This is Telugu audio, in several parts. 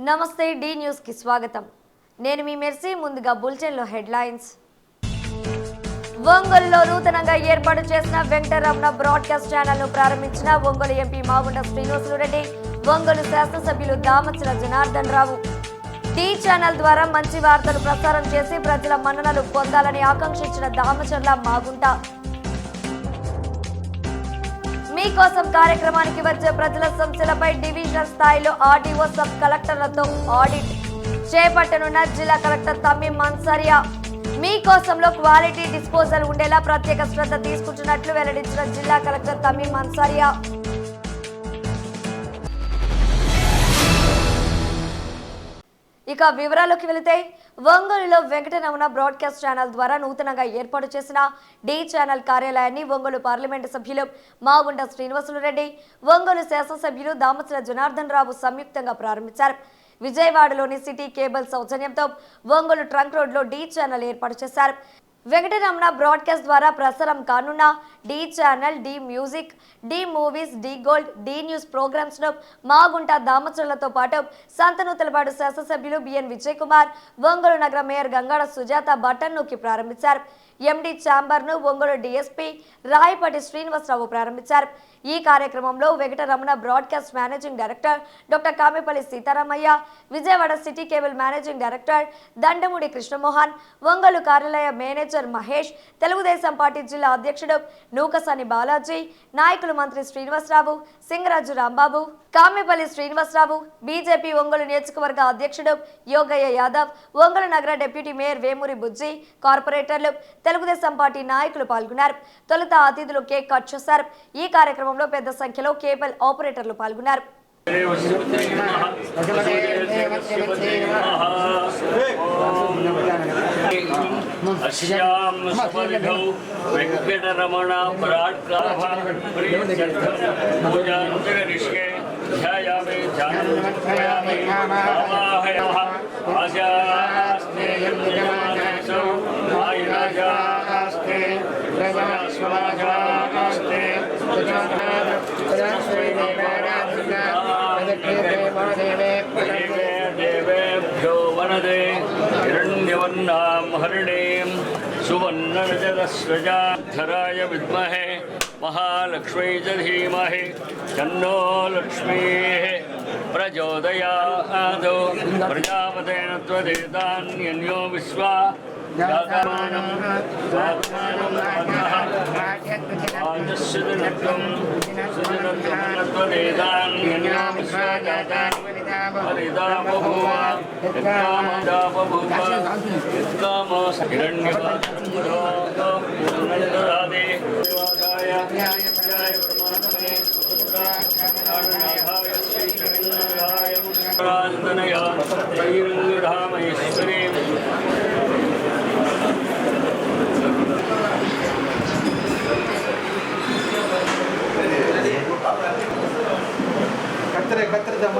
నమస్తే డి న్యూస్ కి స్వాగతం. నేను మీ మెర్సీ. ముందుగా బులెటిన్ లో హెడ్లైన్స్. ఒంగోలులో నూతనంగా ఏర్పాటు చేసిన వెంకటరమణ బ్రాడ్కాస్ట్ ఛానల్ ను ప్రారంభించిన ఒంగోలు ఎంపీ మాగుంట శ్రీనివాసులురెడ్డి, ఒంగోలు శాసనసభ్యులు దామచల జనార్దన్ రావు. టీ ఛానల్ ద్వారా మంచి వార్తలు ప్రసారం చేసి ప్రజల మన్ననలు పొందాలని ఆకాంక్షించిన దామచర్ల మాగుంట. మీకోసం కార్యక్రమానికి వచ్చే ప్రజల సమస్యలపై డివిజనల్ స్థాయిలో ఆర్డీఓ, సబ్ కలెక్టర్లతో ఆడిట్ చేపట్టనున్న జిల్లా కలెక్టర్ తమీం అన్సారియా. మీకోసంలో క్వాలిటీ డిస్పోజల్ ఉండేలా ప్రత్యేక శ్రద్ధ తీసుకుంటున్నట్లు వెల్లడించిన జిల్లా కలెక్టర్ తమీం అన్సారియా. ఇక వివరాల్లోకి వెళితే, ఒంగోలులో వెంకటరమణ బ్రాడ్కాస్ట్ ఛానల్ ద్వారా నూతనంగా ఏర్పాటు చేసిన డి ఛానల్ కార్యాలయాన్ని ఒంగోలు పార్లమెంటు సభ్యులు మాగుంట శ్రీనివాసులురెడ్డి, ఒంగోలు శాసనసభ్యులు దామచల జనార్దన్ రావు సంయుక్తంగా ప్రారంభించారు. విజయవాడలోని సిటీ కేబుల్ సౌజన్యంతో ఒంగోలు ట్రంక్ రోడ్లో డి ఛానల్ ఏర్పాటు చేశారు. వెంకటరమణ బ్రాడ్కాస్ట్ ద్వారా ప్రసారం కానున్న D channel, D music, D movies, D gold, D news programmes ను మాగుంట దామచర్లతో పాటు సంతనూతలపాడు శాసనసభ్యులు బిఎన్ విజయ్ కుమార్, ఒంగోలు నగర మేయర్ గంగాడ సుజాత బటన్ నొక్కి ప్రారంభించారు. ఎండి ఛాంబర్ ను ఒంగోలు డిఎస్పీ రాయపాటి శ్రీనివాసరావు ప్రారంభించారు. ఈ కార్యక్రమంలో Venkataramana broadcast managing director doctor Kamepalli Seetharamaiah, Vijayawada city cable managing director Dandamudi Krishnamohan, Ongole కార్యాలయ మేనేజర్ మహేష్, తెలుగుదేశం పార్టీ జిల్లా అధ్యక్షుడు నూకసాని బాలాజీ, నాయకులు మంత్రి శ్రీనివాసరావు, సింగరాజు రాంబాబు, కామెపల్లి శ్రీనివాసరావు, బీజేపీ ఒంగోలు నియోజకవర్గ అధ్యక్షుడు యోగయ్య యాదవ్, ఒంగోలు నగర డిప్యూటీ మేయర్ వేమూరి బుజ్జి, కార్పొరేటర్లు, తెలుగుదేశం పార్టీ నాయకులు పాల్గొన్నారు. తొలుత అతిథులు కేక్ కట్ చేశారు. ఈ కార్యక్రమంలో పెద్ద సంఖ్యలో కేబుల్ ఆపరేటర్లు పాల్గొన్నారు. वनदे हिरण्यवर्णां हरिणीं सुवर्णरजतस्रजाधराय विद्महे महालक्ष्मी च धीमहि तन्नो लक्ष्मीः प्रचोदयात् प्रजापतेन त्वदेतान्यन्यो विश्वा जातमानं आजस्यदिनत्वं त्वदेतान्यन्यो विश्वा जातान् हरिदा बभूव यत्कामदा बभूव यत्कामो हिरण्यवादे देवादाय न्याय परमात्मने पुत्राय श्रीरङ्गनाथाय प्रार्थनया श्रीरङ्गधामेश्वरी कत्तर दम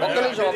ఒక్క నిమిషం.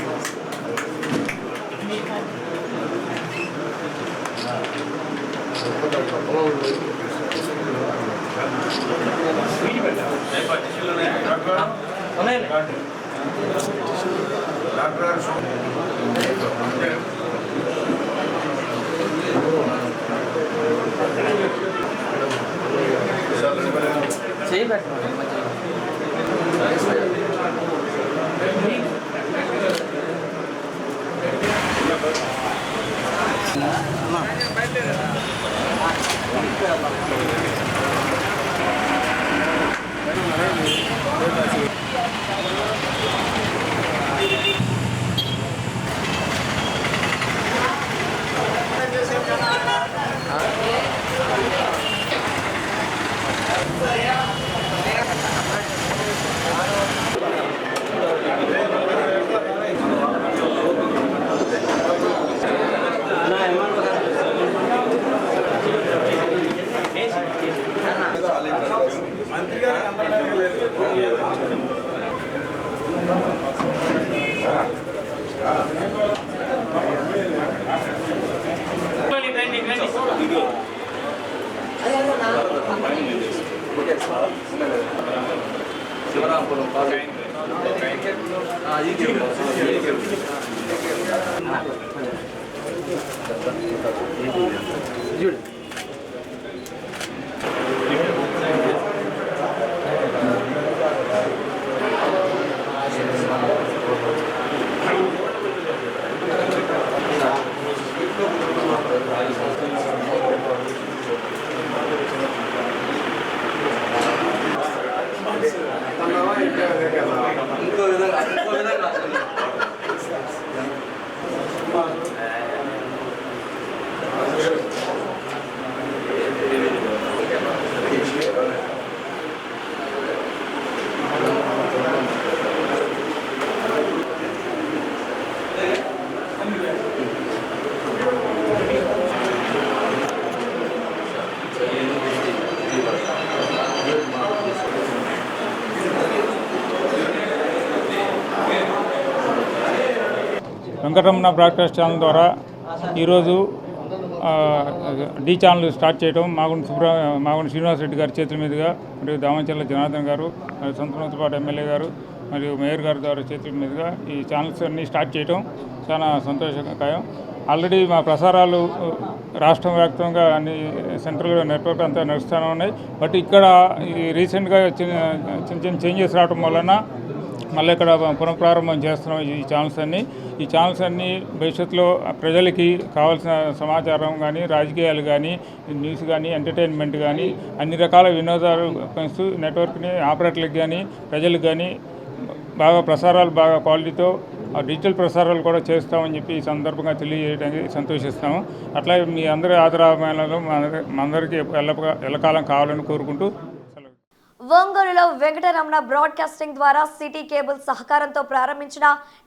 వెంకటరమణ బ్రాడ్కాస్ట్ ఛానల్ ద్వారా ఈరోజు డి ఛానల్ స్టార్ట్ చేయడం మాగుంట శ్రీనివాసరెడ్డి గారి చేతుల మీదుగా మరియు దామచర్ల జనార్దన్ గారు మరియు సంతనోత్పాటు ఎమ్మెల్యే గారు మరియు మేయర్ గారి ద్వారా చేతుల మీదుగా ఈ ఛానల్స్ అన్నీ స్టార్ట్ చేయడం చాలా సంతోషకరం. ఆల్రెడీ మా ప్రసారాలు రాష్ట్రం వ్యాప్తంగా అన్ని సెంట్రల్ నెట్వర్క్ అంతా నడుస్తూనే ఉన్నాయి. బట్ ఇక్కడ ఈ రీసెంట్గా చిన్న చిన్న చేంజెస్ రావడం వలన మళ్ళీ ఇక్కడ పునఃప్రారంభం చేస్తున్నాం ఈ ఛానల్స్ అన్నీ భవిష్యత్తులో ప్రజలకి కావాల్సిన సమాచారం కానీ, రాజకీయాలు కానీ, న్యూస్ కానీ, ఎంటర్టైన్మెంట్ కానీ అన్ని రకాల వినోదాలు పెంచుతూ నెట్వర్క్ని ఆపరేటర్లకు కానీ ప్రజలకు కానీ ప్రసారాలు బాగా క్వాలిటీతో డిజిటల్ ప్రసారాలు కూడా చేస్తామని చెప్పి ఈ సందర్భంగా తెలియజేయడానికి సంతోషిస్తాము. అట్లా మీ అందరి ఆదరాభిమానాలు అందరికీ ఎల్లకాలం కావాలని కోరుకుంటూ ఒంగోలులో వెంకటరమణ బ్రాడ్కాస్టింగ్ ద్వారా సిటీ కేబుల్ సహకారంతో ప్రారంభించిన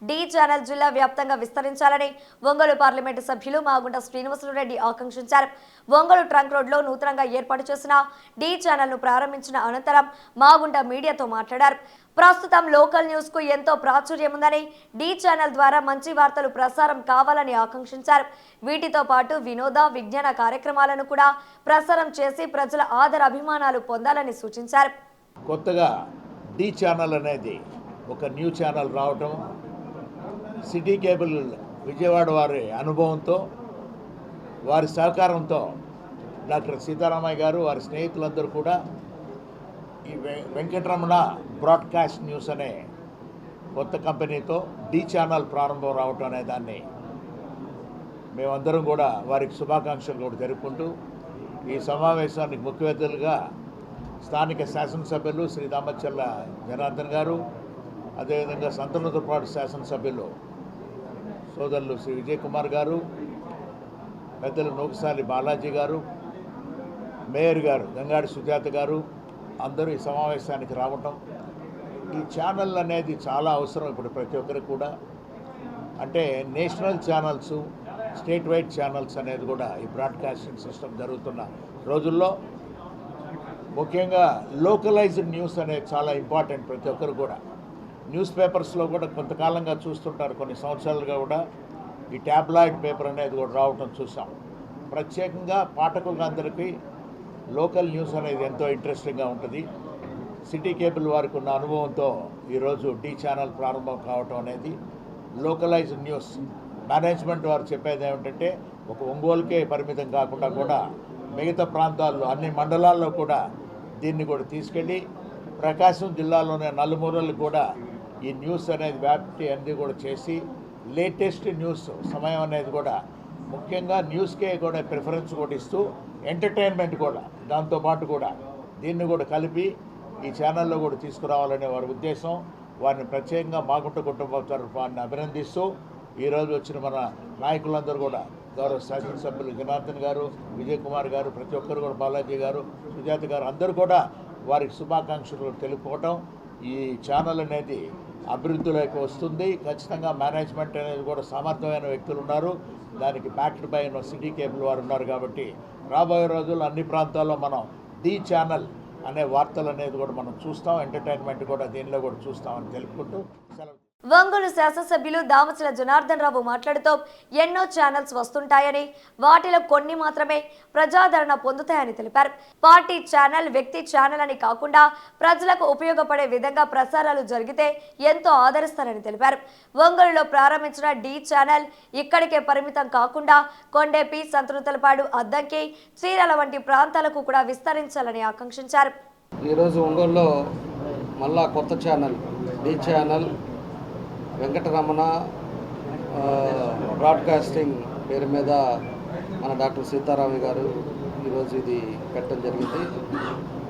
డి ఛానల్ జిల్లా వ్యాప్తంగా విస్తరించాలని ఒంగోలు పార్లమెంటు సభ్యులు మాగుంట శ్రీనివాసరెడ్డి ఆకాంక్షించారు. ఒంగోలు ట్రంక్ రోడ్లో నూతనంగా ఏర్పాటు చేసిన డి ఛానల్ ను ప్రారంభించిన అనంతరం మాగుంట మీడియాతో మాట్లాడారు. ప్రస్తుతం లోకల్ న్యూస్ కు ఎంతో ప్రాచుర్యం ఉందని, డి ఛానల్ ద్వారా మంచి వార్తలు ప్రసారం కావాలని ఆకాంక్షించారు. వీటితో పాటు వినోద, విజ్ఞాన కార్యక్రమాలను కూడా ప్రసారం చేసి ప్రజల ఆదర అభిమానాలు పొందాలని సూచించారు. కొత్తగా డి ఛానల్ అనేది ఒక న్యూ ఛానల్ రావటం, సిటీ కేబుల్ విజయవాడ వారి అనుభవంతో, వారి సహకారంతో డాక్టర్ సీతారామయ్య గారు వారి స్నేహితులందరూ కూడా ఈ వెంకటరమణ బ్రాడ్కాస్ట్ న్యూస్ అనే కొత్త కంపెనీతో డి ఛానల్ ప్రారంభం రావటం అనే దాన్ని మేమందరం కూడా వారికి శుభాకాంక్షలు కూడా జరుపుకుంటూ, ఈ సమావేశానికి ముఖ్య అతిథులుగా స్థానిక శాసనసభ్యులు శ్రీ దామచర్ల జనార్దన్ గారు, అదేవిధంగా సంతనోత్పాటు శాసనసభ్యులు సోదరులు శ్రీ విజయ్ కుమార్ గారు, పెద్దలు నూకసాలి బాలాజీ గారు, మేయర్ గారు గంగాడి సుజాత గారు అందరూ ఈ సమావేశానికి రావటం ఈ ఛానల్ అనేది చాలా అవసరం ఇప్పుడు ప్రతి ఒక్కరికి కూడా. అంటే national channels, state wide channels అనేది కూడా ఈ బ్రాడ్కాస్టింగ్ సిస్టమ్ జరుగుతున్న రోజుల్లో ముఖ్యంగా లోకలైజ్డ్ న్యూస్ అనేది చాలా ఇంపార్టెంట్ ప్రతి ఒక్కరు కూడా. న్యూస్ పేపర్స్లో కూడా కొంతకాలంగా చూస్తుంటారు, కొన్ని సంవత్సరాలుగా కూడా ఈ ట్యాబ్లాయిడ్ పేపర్ అనేది కూడా రావటం చూసాం. ప్రత్యేకంగా పాఠకులందరికీ లోకల్ న్యూస్ అనేది ఎంతో ఇంట్రెస్టింగ్గా ఉంటుంది. సిటీ కేబుల్ వారికి ఉన్న అనుభవంతో ఈరోజు డి ఛానల్ ప్రారంభం కావటం అనేది లోకలైజ్డ్ న్యూస్. మేనేజ్మెంట్ వారు చెప్పేది ఏమిటంటే ఒక ఒంగోలుకే పరిమితం కాకుండా కూడా మిగతా ప్రాంతాల్లో అన్ని మండలాల్లో కూడా దీన్ని కూడా తీసుకెళ్ళి ప్రకాశం జిల్లాలోనే నలుమూలలు కూడా ఈ న్యూస్ అనేది వ్యాప్తి అనేది కూడా చేసి లేటెస్ట్ న్యూస్ సమయం అనేది కూడా ముఖ్యంగా న్యూస్కే కూడా ప్రిఫరెన్స్ కూడా ఇస్తూ ఎంటర్టైన్మెంట్ కూడా దాంతోపాటు కూడా దీన్ని కూడా కలిపి ఈ ఛానల్లో కూడా తీసుకురావాలనే వారి ఉద్దేశం. వారిని ప్రత్యేకంగా మాగుంట కుటుంబం తరఫున అభినందిస్తూ ఈరోజు వచ్చిన మన నాయకులందరూ కూడా గౌరవ శాసనసభ్యులు జనార్దన్ గారు, విజయ్ కుమార్ గారు, ప్రతి ఒక్కరు కూడా బాలాజీ గారు, సుజాత గారు అందరూ కూడా వారికి శుభాకాంక్షలు తెలుపుకోవటం. ఈ ఛానల్ అనేది అభివృద్ధిలోకి వస్తుంది. ఖచ్చితంగా మేనేజ్మెంట్ అనేది కూడా సమర్థమైన వ్యక్తులు ఉన్నారు. దానికి బ్యాక్డ్ బై సిటీ కేబుల్ వారు ఉన్నారు. కాబట్టి రాబోయే రోజుల్లో అన్ని ప్రాంతాల్లో మనం డి ఛానల్ అనే వార్తలు అనేది కూడా మనం చూస్తాం. ఎంటర్టైన్మెంట్ కూడా దీనిలో కూడా చూస్తామని తెలుపుకుంటూ సెలవు. ఒంగోలు శాసనసభ్యులు దామచల జనార్దన్ రావు మాట్లాడుతూ ఎన్నో ఛానల్స్ వస్తుంటాయని, వాటిలో కొన్ని మాత్రమే ప్రజాదరణ పొందుతాయని తెలిపారు. పార్టీ ఛానల్, వ్యక్తి ఛానల్ అని కాకుండా ప్రజలకు ఉపయోగపడే విధంగా ప్రసారాలు జరిగితే ఎంతో ఆదరిస్తారని తెలిపారు. ఒంగోలులో ప్రారంభించిన డి ఛానల్ ఇక్కడికే పరిమితం కాకుండా కొండేపి, సంతనూతలపాడు, అద్దంకి, చీరాల వంటి ప్రాంతాలకు కూడా విస్తరించాలని ఆకాంక్షించారు. ఈరోజు ఒంగోలులో మళ్ళా కొత్త channel D channel Venkataramana broadcasting పేరు మీద మన డాక్టర్ సీతారామయ్య గారు ఈరోజు ఇది పెట్టడం జరిగింది.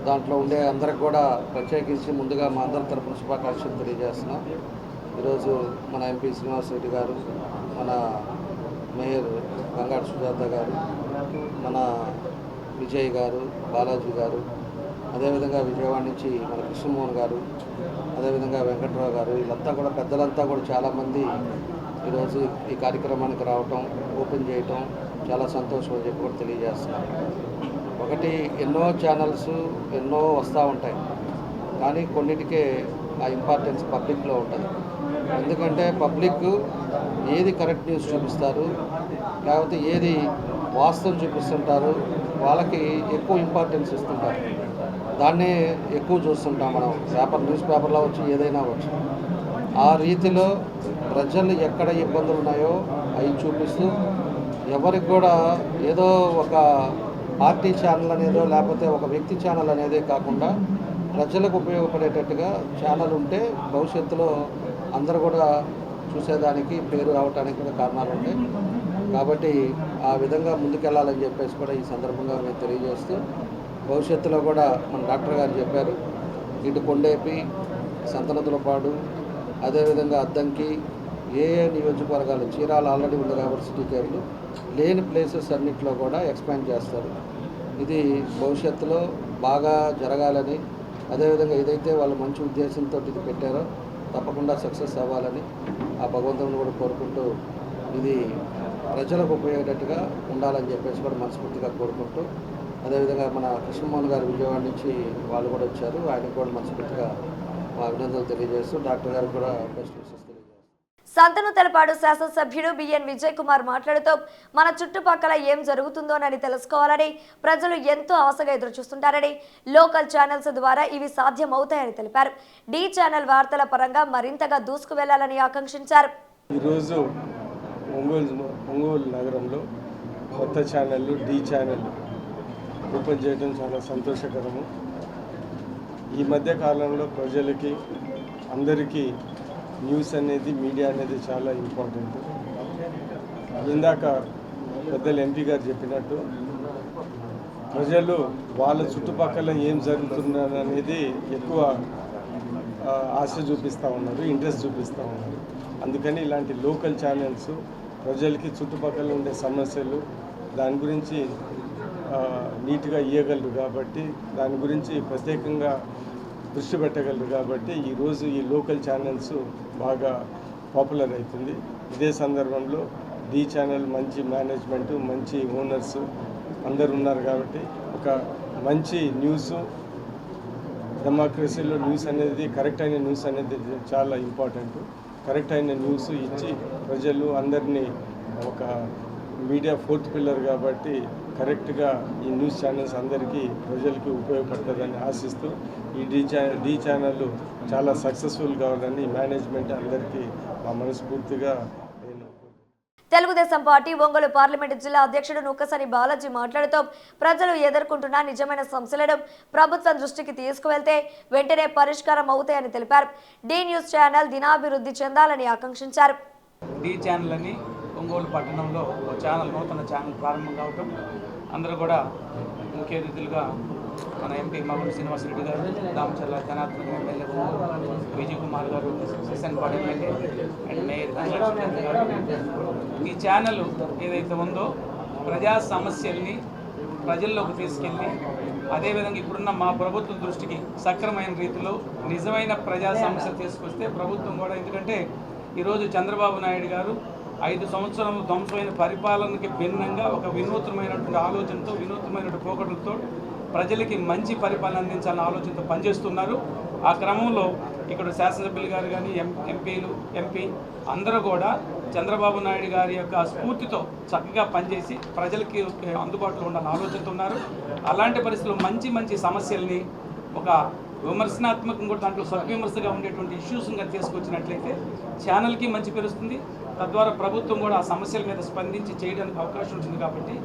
దాంట్లో ఉండే అందరికి కూడా ప్రత్యేకించి ముందుగా మా అందరి తరపున శుభాకాంక్షలు తెలియజేస్తున్నాం. ఈరోజు మన ఎంపీ శ్రీనివాస్ రెడ్డి గారు, మన మేయర్ గంగాడు సుజాత గారు, మన విజయ్ గారు, బాలాజీ గారు, అదేవిధంగా విజయవాడ నుంచి మన కృష్ణమోహన్ గారు, అదేవిధంగా వెంకట్రావు గారు, వీళ్ళంతా కూడా పెద్దలంతా కూడా చాలామంది ఈరోజు ఈ కార్యక్రమానికి రావటం, ఓపెన్ చేయటం చాలా సంతోషం అని చెప్పి కూడా తెలియజేస్తున్నారు. ఒకటి, ఎన్నో ఛానల్స్ ఎన్నో వస్తూ ఉంటాయి, కానీ కొన్నిటికే ఆ ఇంపార్టెన్స్ పబ్లిక్లో ఉంటుంది. ఎందుకంటే పబ్లిక్ ఏది కరెక్ట్ న్యూస్ చూపిస్తారు, లేకపోతే ఏది వాస్తవం చూపిస్తుంటారు, వాళ్ళకి ఎక్కువ ఇంపార్టెన్స్ ఇస్తుంటారు. దాన్నే ఎక్కువ చూస్తుంటాం మనం. న్యూస్ పేపర్లో వచ్చి ఏదైనా వచ్చి ఆ రీతిలో ప్రజలు ఎక్కడ ఇబ్బందులు ఉన్నాయో అవి చూపిస్తూ, ఎవరికి కూడా ఏదో ఒక పార్టీ ఛానల్ అనేదో లేకపోతే ఒక వ్యక్తి ఛానల్ అనేదే కాకుండా ప్రజలకు ఉపయోగపడేటట్టుగా ఛానల్ ఉంటే భవిష్యత్తులో అందరూ కూడా చూసేదానికి పేరు రావడానికి కూడా కారణాలు ఉంటాయి. కాబట్టి ఆ విధంగా ముందుకెళ్ళాలని చెప్పేసి కూడా ఈ సందర్భంగా మేము తెలియజేస్తూ, భవిష్యత్తులో కూడా మన డాక్టర్ గారు చెప్పారు, ఇటు కొండేపి, సంతనూతలపాడు, అదేవిధంగా అద్దంకి, ఏ నియోజకవర్గాలు, చీరాల ఆల్రెడీ ఉంది కాబట్టి సిటీ కేబుల్ లేని ప్లేసెస్ అన్నింటిలో కూడా ఎక్స్పాండ్ చేస్తారు. ఇది భవిష్యత్తులో బాగా జరగాలని, అదేవిధంగా ఏదైతే వాళ్ళు మంచి ఉద్దేశంతో ఇది పెట్టారో తప్పకుండా సక్సెస్ అవ్వాలని ఆ భగవంతుని కూడా కోరుకుంటూ, ఇది ప్రజలకు ఉపయోగేటట్టుగా ఉండాలని చెప్పేసి కూడా మనస్ఫూర్తిగా కోరుకుంటూ, అదేవిధంగా మన కృష్ణమోహన్ గారు విజయవాడ నుంచి వాళ్ళు కూడా వచ్చారు, ఆయనకు కూడా మనస్ఫూర్తిగా మా అభినందనలు తెలియజేస్తూ డాక్టర్ గారు కూడా బెస్ట్ విషెస్ తెలియజేస్తారు. సంతనూతలపాడు శాసనసభ్యుడు బిఎన్ విజయ్ కుమార్ మాట్లాడుతూ మన చుట్టుపక్కల ఏం జరుగుతుందోనని తెలుసుకోవాలని ప్రజలు ఎంతో ఆశగా ఎదురుచూస్తుంటారని, లోకల్ ఛానల్స్ ద్వారా ఇవి సాధ్యమవుతాయని తెలిపారు. డి ఛానల్ వార్తల పరంగా మరింతగా దూసుకు వెళ్లాలని ఆకాంక్షించారు. ఈరోజు ఒంగోలు నగరంలో కొత్త ఛానళ్ళు డి ఛానల్ ఓపెన్ చేయడం చాలా సంతోషకరము. ఈ మధ్య కాలంలో ప్రజలకి అందరికీ న్యూస్ అనేది, మీడియా అనేది చాలా ఇంపార్టెంట్. ఇందాక పెద్దలు ఎంపీ గారు చెప్పినట్టు ప్రజలు వాళ్ళ చుట్టుపక్కల ఏం జరుగుతుందనేది ఎక్కువ ఆశ చూపిస్తూ ఉన్నారు, ఇంట్రెస్ట్ చూపిస్తూ ఉన్నారు. అందుకని ఇలాంటి లోకల్ ఛానల్స్ ప్రజలకి చుట్టుపక్కల ఉండే సమస్యలు దాని గురించి నీట్గా ఇవ్వగలరు. కాబట్టి దాని గురించి ప్రత్యేకంగా దృష్టి పెట్టగలరు కాబట్టి ఈరోజు ఈ లోకల్ ఛానల్స్ బాగా పాపులర్ అవుతుంది. ఇదే సందర్భంలో డి ఛానల్ మంచి మేనేజ్మెంటు, మంచి ఓనర్స్ అందరు ఉన్నారు కాబట్టి ఒక మంచి న్యూస్, డెమోక్రసీలో న్యూస్ అనేది కరెక్ట్ అయిన న్యూస్ అనేది చాలా ఇంపార్టెంట్. కరెక్ట్ అయిన న్యూస్ ఇచ్చి ప్రజలు అందరినీ ఒక మీడియా ఫోర్త్ పిల్లర్ కాబట్టి కరెక్ట్గా ఈ న్యూస్ ఛానల్స్ అందరికీ ప్రజలకి ఉపయోగపడుతుందని ఆశిస్తూ ఈ డి ఛానల్ చాలా సక్సెస్ఫుల్ కావాలని మేనేజ్మెంట్ అందరికీ మా మనస్ఫూర్తిగా నేను తెలుగుదేశం పార్టీ ఒంగోలు పార్లమెంటు జిల్లా అధ్యక్షుడు నుక్కసాని బాలాజీ మాట్లాడుతూ ప్రజలు ఎదుర్కొంటున్న నిజమైన సమస్యలను ప్రభుత్వం దృష్టికి తీసుకువెళ్తే వెంటనే పరిష్కారం అవుతాయని తెలిపారు. డి న్యూస్ ఛానల్ దినాభివృద్ధి చెందాలని ఆకాంక్షించారు. డి ఛానల్ అని ఒంగోలు పట్టణంలో నూతన ఛానల్ ప్రారంభం కావటం, అందరూ కూడా ముఖ్య అతిథులుగా మన ఎంపీ మాగుంట శ్రీనివాసరెడ్డి గారు, దామచర్ల జనార్దన్ ఎమ్మెల్యే విజయ్ కుమార్ గారు, సిసన్పాడు ఎమ్మెల్యే అండ్ మేయర్ గంగాలక్ష్మి గారు. ఈ ఛానల్ ఏదైతే ఉందో ప్రజా సమస్యల్ని ప్రజల్లోకి తీసుకెళ్ళి అదేవిధంగా ఇప్పుడున్న మా ప్రభుత్వం దృష్టికి సక్రమైన రీతిలో నిజమైన ప్రజా సమస్యలు తీసుకొస్తే ప్రభుత్వం కూడా, ఎందుకంటే ఈరోజు చంద్రబాబు నాయుడు గారు 5 సంవత్సరాలు ధ్వంసమైన పరిపాలనకి భిన్నంగా ఒక వినూత్నమైనటువంటి ఆలోచనతో, వినూత్నమైనటువంటి పోకడలతో ప్రజలకి మంచి పరిపాలన అందించాలన్న ఆలోచనతో పనిచేస్తున్నారు. ఆ క్రమంలో ఇక్కడ శాసనసభ్యులు గారు కానీ ఎంపీ అందరూ కూడా చంద్రబాబు నాయుడు గారి యొక్క స్ఫూర్తితో చక్కగా పనిచేసి ప్రజలకి అందుబాటులో ఉండాలని ఆలోచనతో ఉన్నారు. అలాంటి పరిస్థితుల్లో మంచి సమస్యల్ని ఒక విమర్శనాత్మకంగా కూడా దాంట్లో సద్విమర్శగా ఉండేటువంటి ఇష్యూస్గా తీసుకొచ్చినట్లయితే ఛానల్కి మంచి పెరుస్తుంది. తద్వారా ప్రభుత్వం కూడా ఆ సమస్యల మీద స్పందించి చేయడానికి అవకాశం ఉంటుంది. కాబట్టి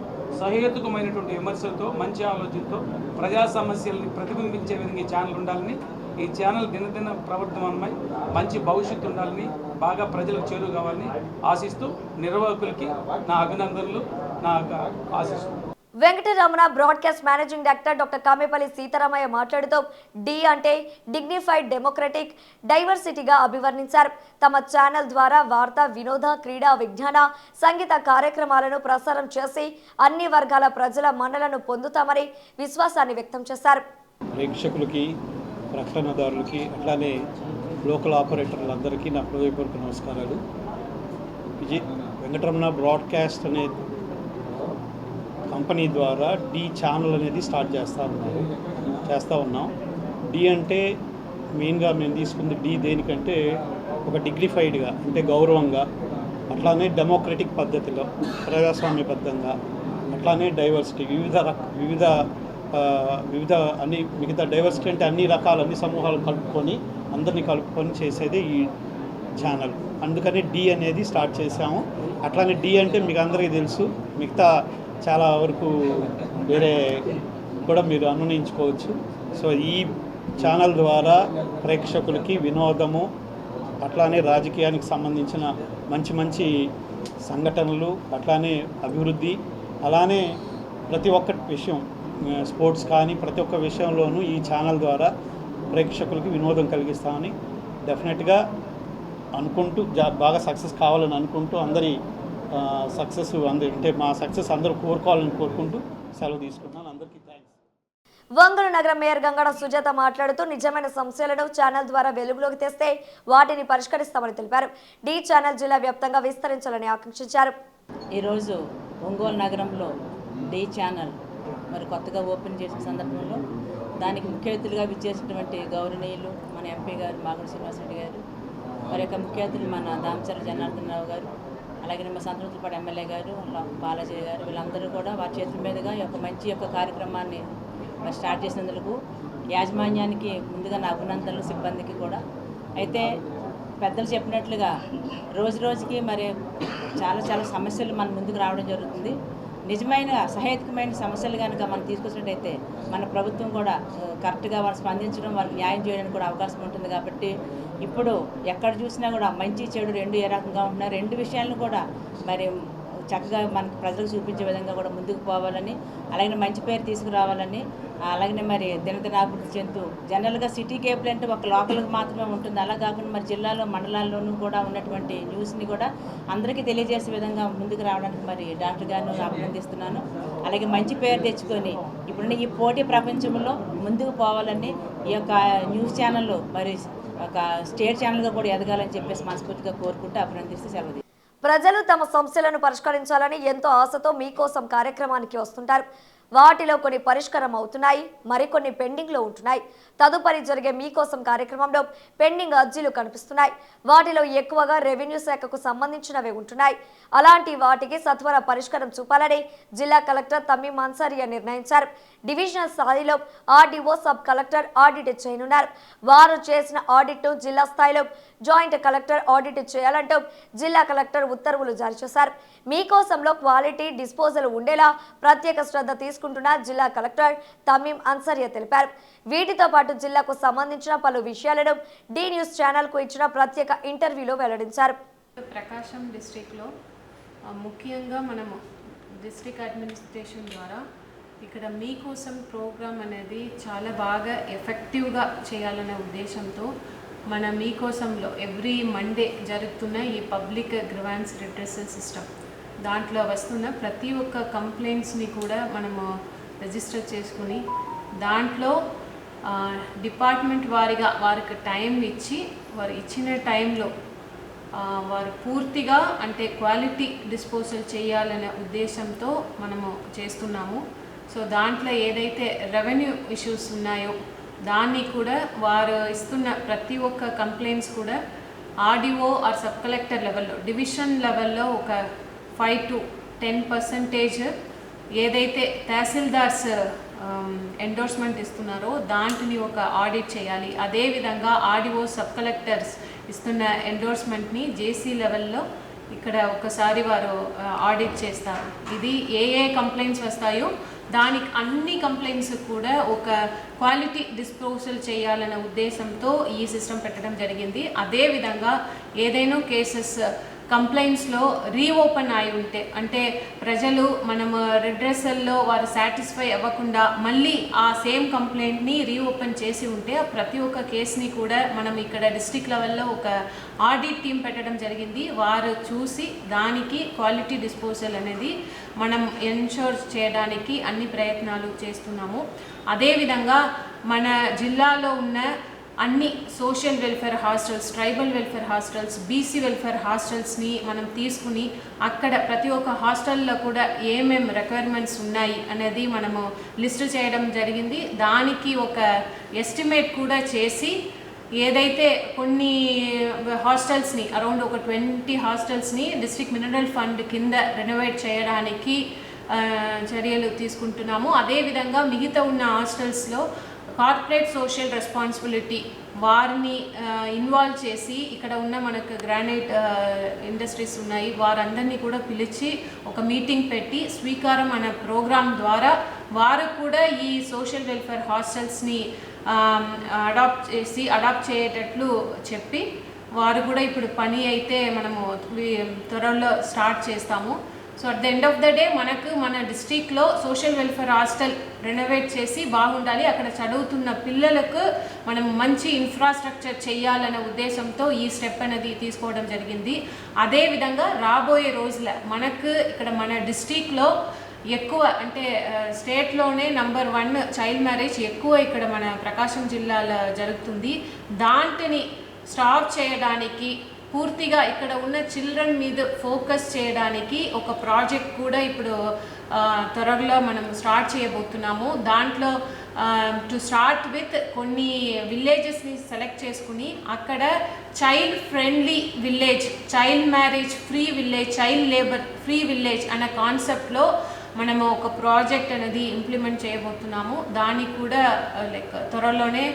సహేతుకమైనటువంటి విమర్శలతో, మంచి ఆలోచనతో ప్రజా సమస్యల్ని ప్రతిబింబించే విధంగా ఈ ఛానల్ ఉండాలని, ఈ ఛానల్ దినదిన ప్రవర్తనమై మంచి భవిష్యత్తు ఉండాలని, బాగా ప్రజలకు చేరువ కావాలని ఆశిస్తూ నిర్వాహకులకి నా అభినందనలు, నా ఆశిస్తూ. Venkataramana broadcast managing director doctor Kamepalli Seetharamaiah మాట్లాడుతూ డి అంటే డిగ్నిఫైడ్, డెమోక్రటిక్, డైవర్సిటీగా అభివర్ణించారు. తమ ఛానల్ ద్వారా వార్త, వినోద, క్రీడా, విజ్ఞాన, సంగీత కార్యక్రమాలను ప్రసారం చేసి అన్ని వర్గాల ప్రజల మన్నలను పొందుతామని విశ్వాసాన్ని వ్యక్తం చేశారు. ప్రేక్షకులకి, ప్రకటనదారులకి, అట్లానే లోకల్ ఆపరేటర్లందరికీ నా హృదయపూర్వక నమస్కారాలు. వెంకటరమణ బ్రాడ్కాస్ట్ అనే కంపెనీ ద్వారా డి ఛానల్ అనేది స్టార్ట్ చేస్తూ ఉన్నాం. డి అంటే మెయిన్గా మేము తీసుకుంది డి దేనికంటే ఒక డిగ్నిఫైడ్గా, అంటే గౌరవంగా, అట్లానే డెమోక్రటిక్ పద్ధతిలో, ప్రజాస్వామ్యబద్ధంగా, అట్లానే డైవర్సిటీ, వివిధ అన్ని మిగతా డైవర్సిటీ అంటే అన్ని సమూహాలు అందరినీ కలుపుకొని చేసేది ఈ ఛానల్. అందుకని డి అనేది స్టార్ట్ చేసాము. అట్లానే డి అంటే మీకు అందరికీ తెలుసు, మిగతా చాలా వరకు వేరే కూడా మీరు అనునయించుకోవచ్చు. సో ఈ ఛానల్ ద్వారా ప్రేక్షకులకి వినోదము, అట్లానే రాజకీయానికి సంబంధించిన మంచి సంఘటనలు, అట్లానే అభివృద్ధి, అలానే ప్రతి ఒక్క విషయం, స్పోర్ట్స్ కానీ ప్రతి ఒక్క విషయంలోనూ ఈ ఛానల్ ద్వారా ప్రేక్షకులకి వినోదం కలిగిస్తామని డెఫినెట్గా అనుకుంటూ బాగా సక్సెస్ కావాలని అనుకుంటూ అందరి సక్సెస్ అంటే మా సక్సెస్ అందరూ కోరుకోవాలని కోరుకుంటూ సెలవు తీసుకుంటున్నాను. అందరికీ థ్యాంక్స్. ఒంగోలు నగర మేయర్ గంగాడ సుజాత మాట్లాడుతూ నిజమైన సమస్యలను ఛానల్ ద్వారా వెలుగులోకి తెస్తే వాటిని పరిష్కరిస్తామని తెలిపారు. డి ఛానల్ జిల్లా వ్యాప్తంగా విస్తరించాలని ఆకాంక్షించారు. ఈరోజు ఒంగోలు నగరంలో డి ఛానల్ మరి కొత్తగా ఓపెన్ చేసిన సందర్భంలో దానికి ముఖ్య అతిథులుగా విచ్చేసినటువంటి గౌరవనీయులు మన ఎంపీ గారు మాగుంట శ్రీనివాసరెడ్డి గారు, మరి యొక్క ముఖ్య అతిథులు మన దామచర్ల జనార్దన్ రావు గారు, అలాగే మా సంతృప్తిపాడు ఎమ్మెల్యే గారు, బాలాజీ గారు, వీళ్ళందరూ కూడా వారి చేతుల మీదుగా మంచి కార్యక్రమాన్ని మరి స్టార్ట్ చేసినందుకు యాజమాన్యానికి ముందుగా నా అభినందనలు, సిబ్బందికి కూడా. అయితే పెద్దలు చెప్పినట్లుగా రోజుకి మరి చాలా సమస్యలు మన ముందుకు రావడం జరుగుతుంది. నిజమైన సహేతుకమైన సమస్యలు కనుక మనం తీసుకొచ్చినట్టయితే మన ప్రభుత్వం కూడా కరెక్ట్గా వారు స్పందించడం, వారికి న్యాయం చేయడానికి కూడా అవకాశం ఉంటుంది. కాబట్టి ఇప్పుడు ఎక్కడ చూసినా కూడా మంచి చెడు రెండు ఏ రకంగా ఉంటున్నాయి, రెండు విషయాలను కూడా మరి చక్కగా మనకు ప్రజలకు చూపించే విధంగా కూడా ముందుకు పోవాలని, అలాగే మంచి పేరు తీసుకురావాలని, అలాగనే మరి దినదినాభివృద్ధి చెందుతూ జనరల్గా సిటీ కేబుల్ అంటే ఒక లోకల్కి మాత్రమే ఉంటుంది. అలా కాకుండా మరి జిల్లాలో మండలాల్లోనూ కూడా ఉన్నటువంటి న్యూస్ని కూడా అందరికీ తెలియజేసే విధంగా ముందుకు రావడానికి మరి డాక్టర్ గారిని అభినందిస్తున్నాను. అలాగే మంచి పేరు తెచ్చుకొని ఇప్పుడున్న ఈ పోటీ ప్రపంచంలో ముందుకు పోవాలని ఈ యొక్క న్యూస్ ఛానల్లో మరి ఒక స్టేట్ ఛానల్గా కూడా ఎదగాలని చెప్పేసి మనస్ఫూర్తిగా కోరుకుంటూ అభినందిస్తూ సెలవు. ప్రజలు తమ సమస్యలను పరిష్కరించాలని ఎంతో ఆశతో మీకోసం కార్యక్రమానికి వస్తుంటారు. వాటిలో కొన్ని పరిష్కారం అవుతున్నాయి, మరికొన్ని పెండింగ్లో ఉంటున్నాయి. తదుపరి జరిగే మీకోసం కార్యక్రమంలో పెండింగ్ అర్జీలు కనిపిస్తున్నాయి. వాటిలో ఎక్కువగా రెవెన్యూ శాఖకు సంబంధించినవి ఉంటున్నాయి. అలాంటి వాటికి సత్వర పరిష్కారం చూపాలని జిల్లా కలెక్టర్ తమీం అన్సారియా నిర్ణయించారు. డివిజనల్ స్థాయిలో ఆర్డీఓ, సబ్ కలెక్టర్ ఆడిట్ చేయనున్నారు. వారు చేసిన ఆడిట్ను జిల్లా స్థాయిలో జాయింట్ కలెక్టర్ ఆడిట్ చేయాలంటూ జిల్లా కలెక్టర్ ఉత్తర్వులు జారీ చేశారు. మీకోసంలో క్వాలిటీ డిస్పోజల్ ఉండేలా ప్రత్యేక శ్రద్ధ తీసుకుంటున్న జిల్లా కలెక్టర్ తమీం అన్సారియా తెలిపారు. వీటితో పాటు జిల్లాకు సంబంధించిన పలు విషయాలను డి న్యూస్ ఛానల్కు ఇచ్చిన ప్రత్యేక ఇంటర్వ్యూలో వెల్లడించారు. ప్రకాశం డిస్ట్రిక్ట్లో ముఖ్యంగా మనము డిస్ట్రిక్ట్ అడ్మినిస్ట్రేషన్ ద్వారా ఇక్కడ మీకోసం ప్రోగ్రామ్ అనేది చాలా బాగా ఎఫెక్టివ్గా చేయాలనే ఉద్దేశంతో మన మీకోసంలో ఎవ్రీ మండే జరుగుతున్న ఈ పబ్లిక్ గ్రివాన్స్ రిడ్రెసల్ సిస్టమ్ దాంట్లో వస్తున్న ప్రతి ఒక్క కంప్లైంట్స్ని కూడా మనము రిజిస్టర్ చేసుకుని దాంట్లో డిపార్ట్మెంట్ వారిగా వారికి టైం ఇచ్చి వారు ఇచ్చిన టైంలో వారు పూర్తిగా అంటే క్వాలిటీ డిస్పోజల్ చేయాలనే ఉద్దేశంతో మనము చేస్తున్నాము. సో దాంట్లో ఏదైతే రెవెన్యూ ఇష్యూస్ ఉన్నాయో దాన్ని కూడా వారు ఇస్తున్న ప్రతి ఒక్క కంప్లైంట్స్ కూడా ఆర్డీఓ ఆర్ సబ్ కలెక్టర్ లెవెల్లో డివిజన్ లెవెల్లో ఒక 5 to 10% ఏదైతే తహసీల్దార్స్ ఎండోర్స్మెంట్ ఇస్తున్నారో దాంట్ని ఒక ఆడిట్ చేయాలి. అదేవిధంగా ఆర్డీఓ, సబ్ కలెక్టర్స్ ఇస్తున్న ఎండోర్స్మెంట్ని జేసీ లెవెల్లో ఇక్కడ ఒకసారి వారు ఆడిట్ చేస్తారు. ఇది ఏ కంప్లైంట్స్ వస్తాయో దానికి అన్ని కంప్లైంట్స్ కూడా ఒక క్వాలిటీ డిస్పోజల్ చేయాలనే ఉద్దేశంతో ఈ సిస్టమ్ పెట్టడం జరిగింది. అదేవిధంగా ఏదైనా కేసెస్ కంప్లైంట్స్లో రీఓపెన్ అయి ఉంటే అంటే ప్రజలు మనము రిడ్రెసల్లో వారు సాటిస్ఫై అవ్వకుండా మళ్ళీ ఆ సేమ్ కంప్లైంట్ని రీఓపెన్ చేసి ఉంటే ప్రతి ఒక్క కేసుని కూడా మనం ఇక్కడ డిస్ట్రిక్ట్ లెవెల్లో ఒక ఆడిట్ టీం పెట్టడం జరిగింది. వారు చూసి దానికి క్వాలిటీ డిస్పోజల్ అనేది మనం ఎన్షూర్ చేయడానికి అన్ని ప్రయత్నాలు చేస్తున్నాము. అదేవిధంగా మన జిల్లాలో ఉన్న అన్ని social welfare hostels, tribal welfare hostels, BC welfare హాస్టల్స్ని మనం తీసుకుని అక్కడ ప్రతి ఒక్క హాస్టల్లో కూడా ఏమేం రిక్వైర్మెంట్స్ ఉన్నాయి అనేది మనము లిస్ట్ చేయడం జరిగింది. దానికి ఒక ఎస్టిమేట్ కూడా చేసి ఏదైతే కొన్ని హాస్టల్స్ని అరౌండ్ ఒక 20 హాస్టల్స్ని డిస్ట్రిక్ట్ మినరల్ ఫండ్ కింద రెనోవేట్ చేయడానికి చర్యలు తీసుకుంటున్నాము. అదేవిధంగా మిగతా ఉన్న హాస్టల్స్లో కార్పొరేట్ సోషల్ రెస్పాన్సిబిలిటీ వారిని ఇన్వాల్వ్ చేసి ఇక్కడ ఉన్న మనకు గ్రానైట్ ఇండస్ట్రీస్ ఉన్నాయి వారందరినీ కూడా పిలిచి ఒక మీటింగ్ పెట్టి స్వీకారం అనే ప్రోగ్రాం ద్వారా వారు కూడా ఈ సోషల్ వెల్ఫేర్ హాస్టల్స్ని అడాప్ట్ చేయేటట్లు చెప్పి వారు కూడా ఇప్పుడు పని అయితే మనము త్వరలో స్టార్ట్ చేస్తాము. So at the end of the day మనకు మన డిస్ట్రిక్ట్లో సోషల్ వెల్ఫేర్ హాస్టల్ రెనోవేట్ చేసి బాగుండాలి, అక్కడ చదువుతున్న పిల్లలకు మనం మంచి ఇన్ఫ్రాస్ట్రక్చర్ చేయాలనే ఉద్దేశంతో ఈ స్టెప్ అనేది తీసుకోవడం జరిగింది. అదేవిధంగా రాబోయే రోజుల మనకు ఇక్కడ మన డిస్ట్రిక్ట్లో ఎక్కువ అంటే స్టేట్లోనే నంబర్ 1 చైల్డ్ మ్యారేజ్ ఎక్కువ ఇక్కడ మన ప్రకాశం జిల్లాలో జరుగుతుంది. దాంట్ని స్టాప్ చేయడానికి పూర్తిగా ఇక్కడ ఉన్న చిల్డ్రన్ మీద ఫోకస్ చేయడానికి ఒక ప్రాజెక్ట్ కూడా ఇప్పుడు త్వరలో మనం స్టార్ట్ చేయబోతున్నాము. దాంట్లో టు స్టార్ట్ విత్ కొన్ని విలేజెస్ని సెలెక్ట్ చేసుకుని అక్కడ child friendly village, child marriage free village, child labour free village అనే కాన్సెప్ట్లో మనము ఒక ప్రాజెక్ట్ అనేది ఇంప్లిమెంట్ చేయబోతున్నాము. దానికి కూడా లైక్ త్వరలోనే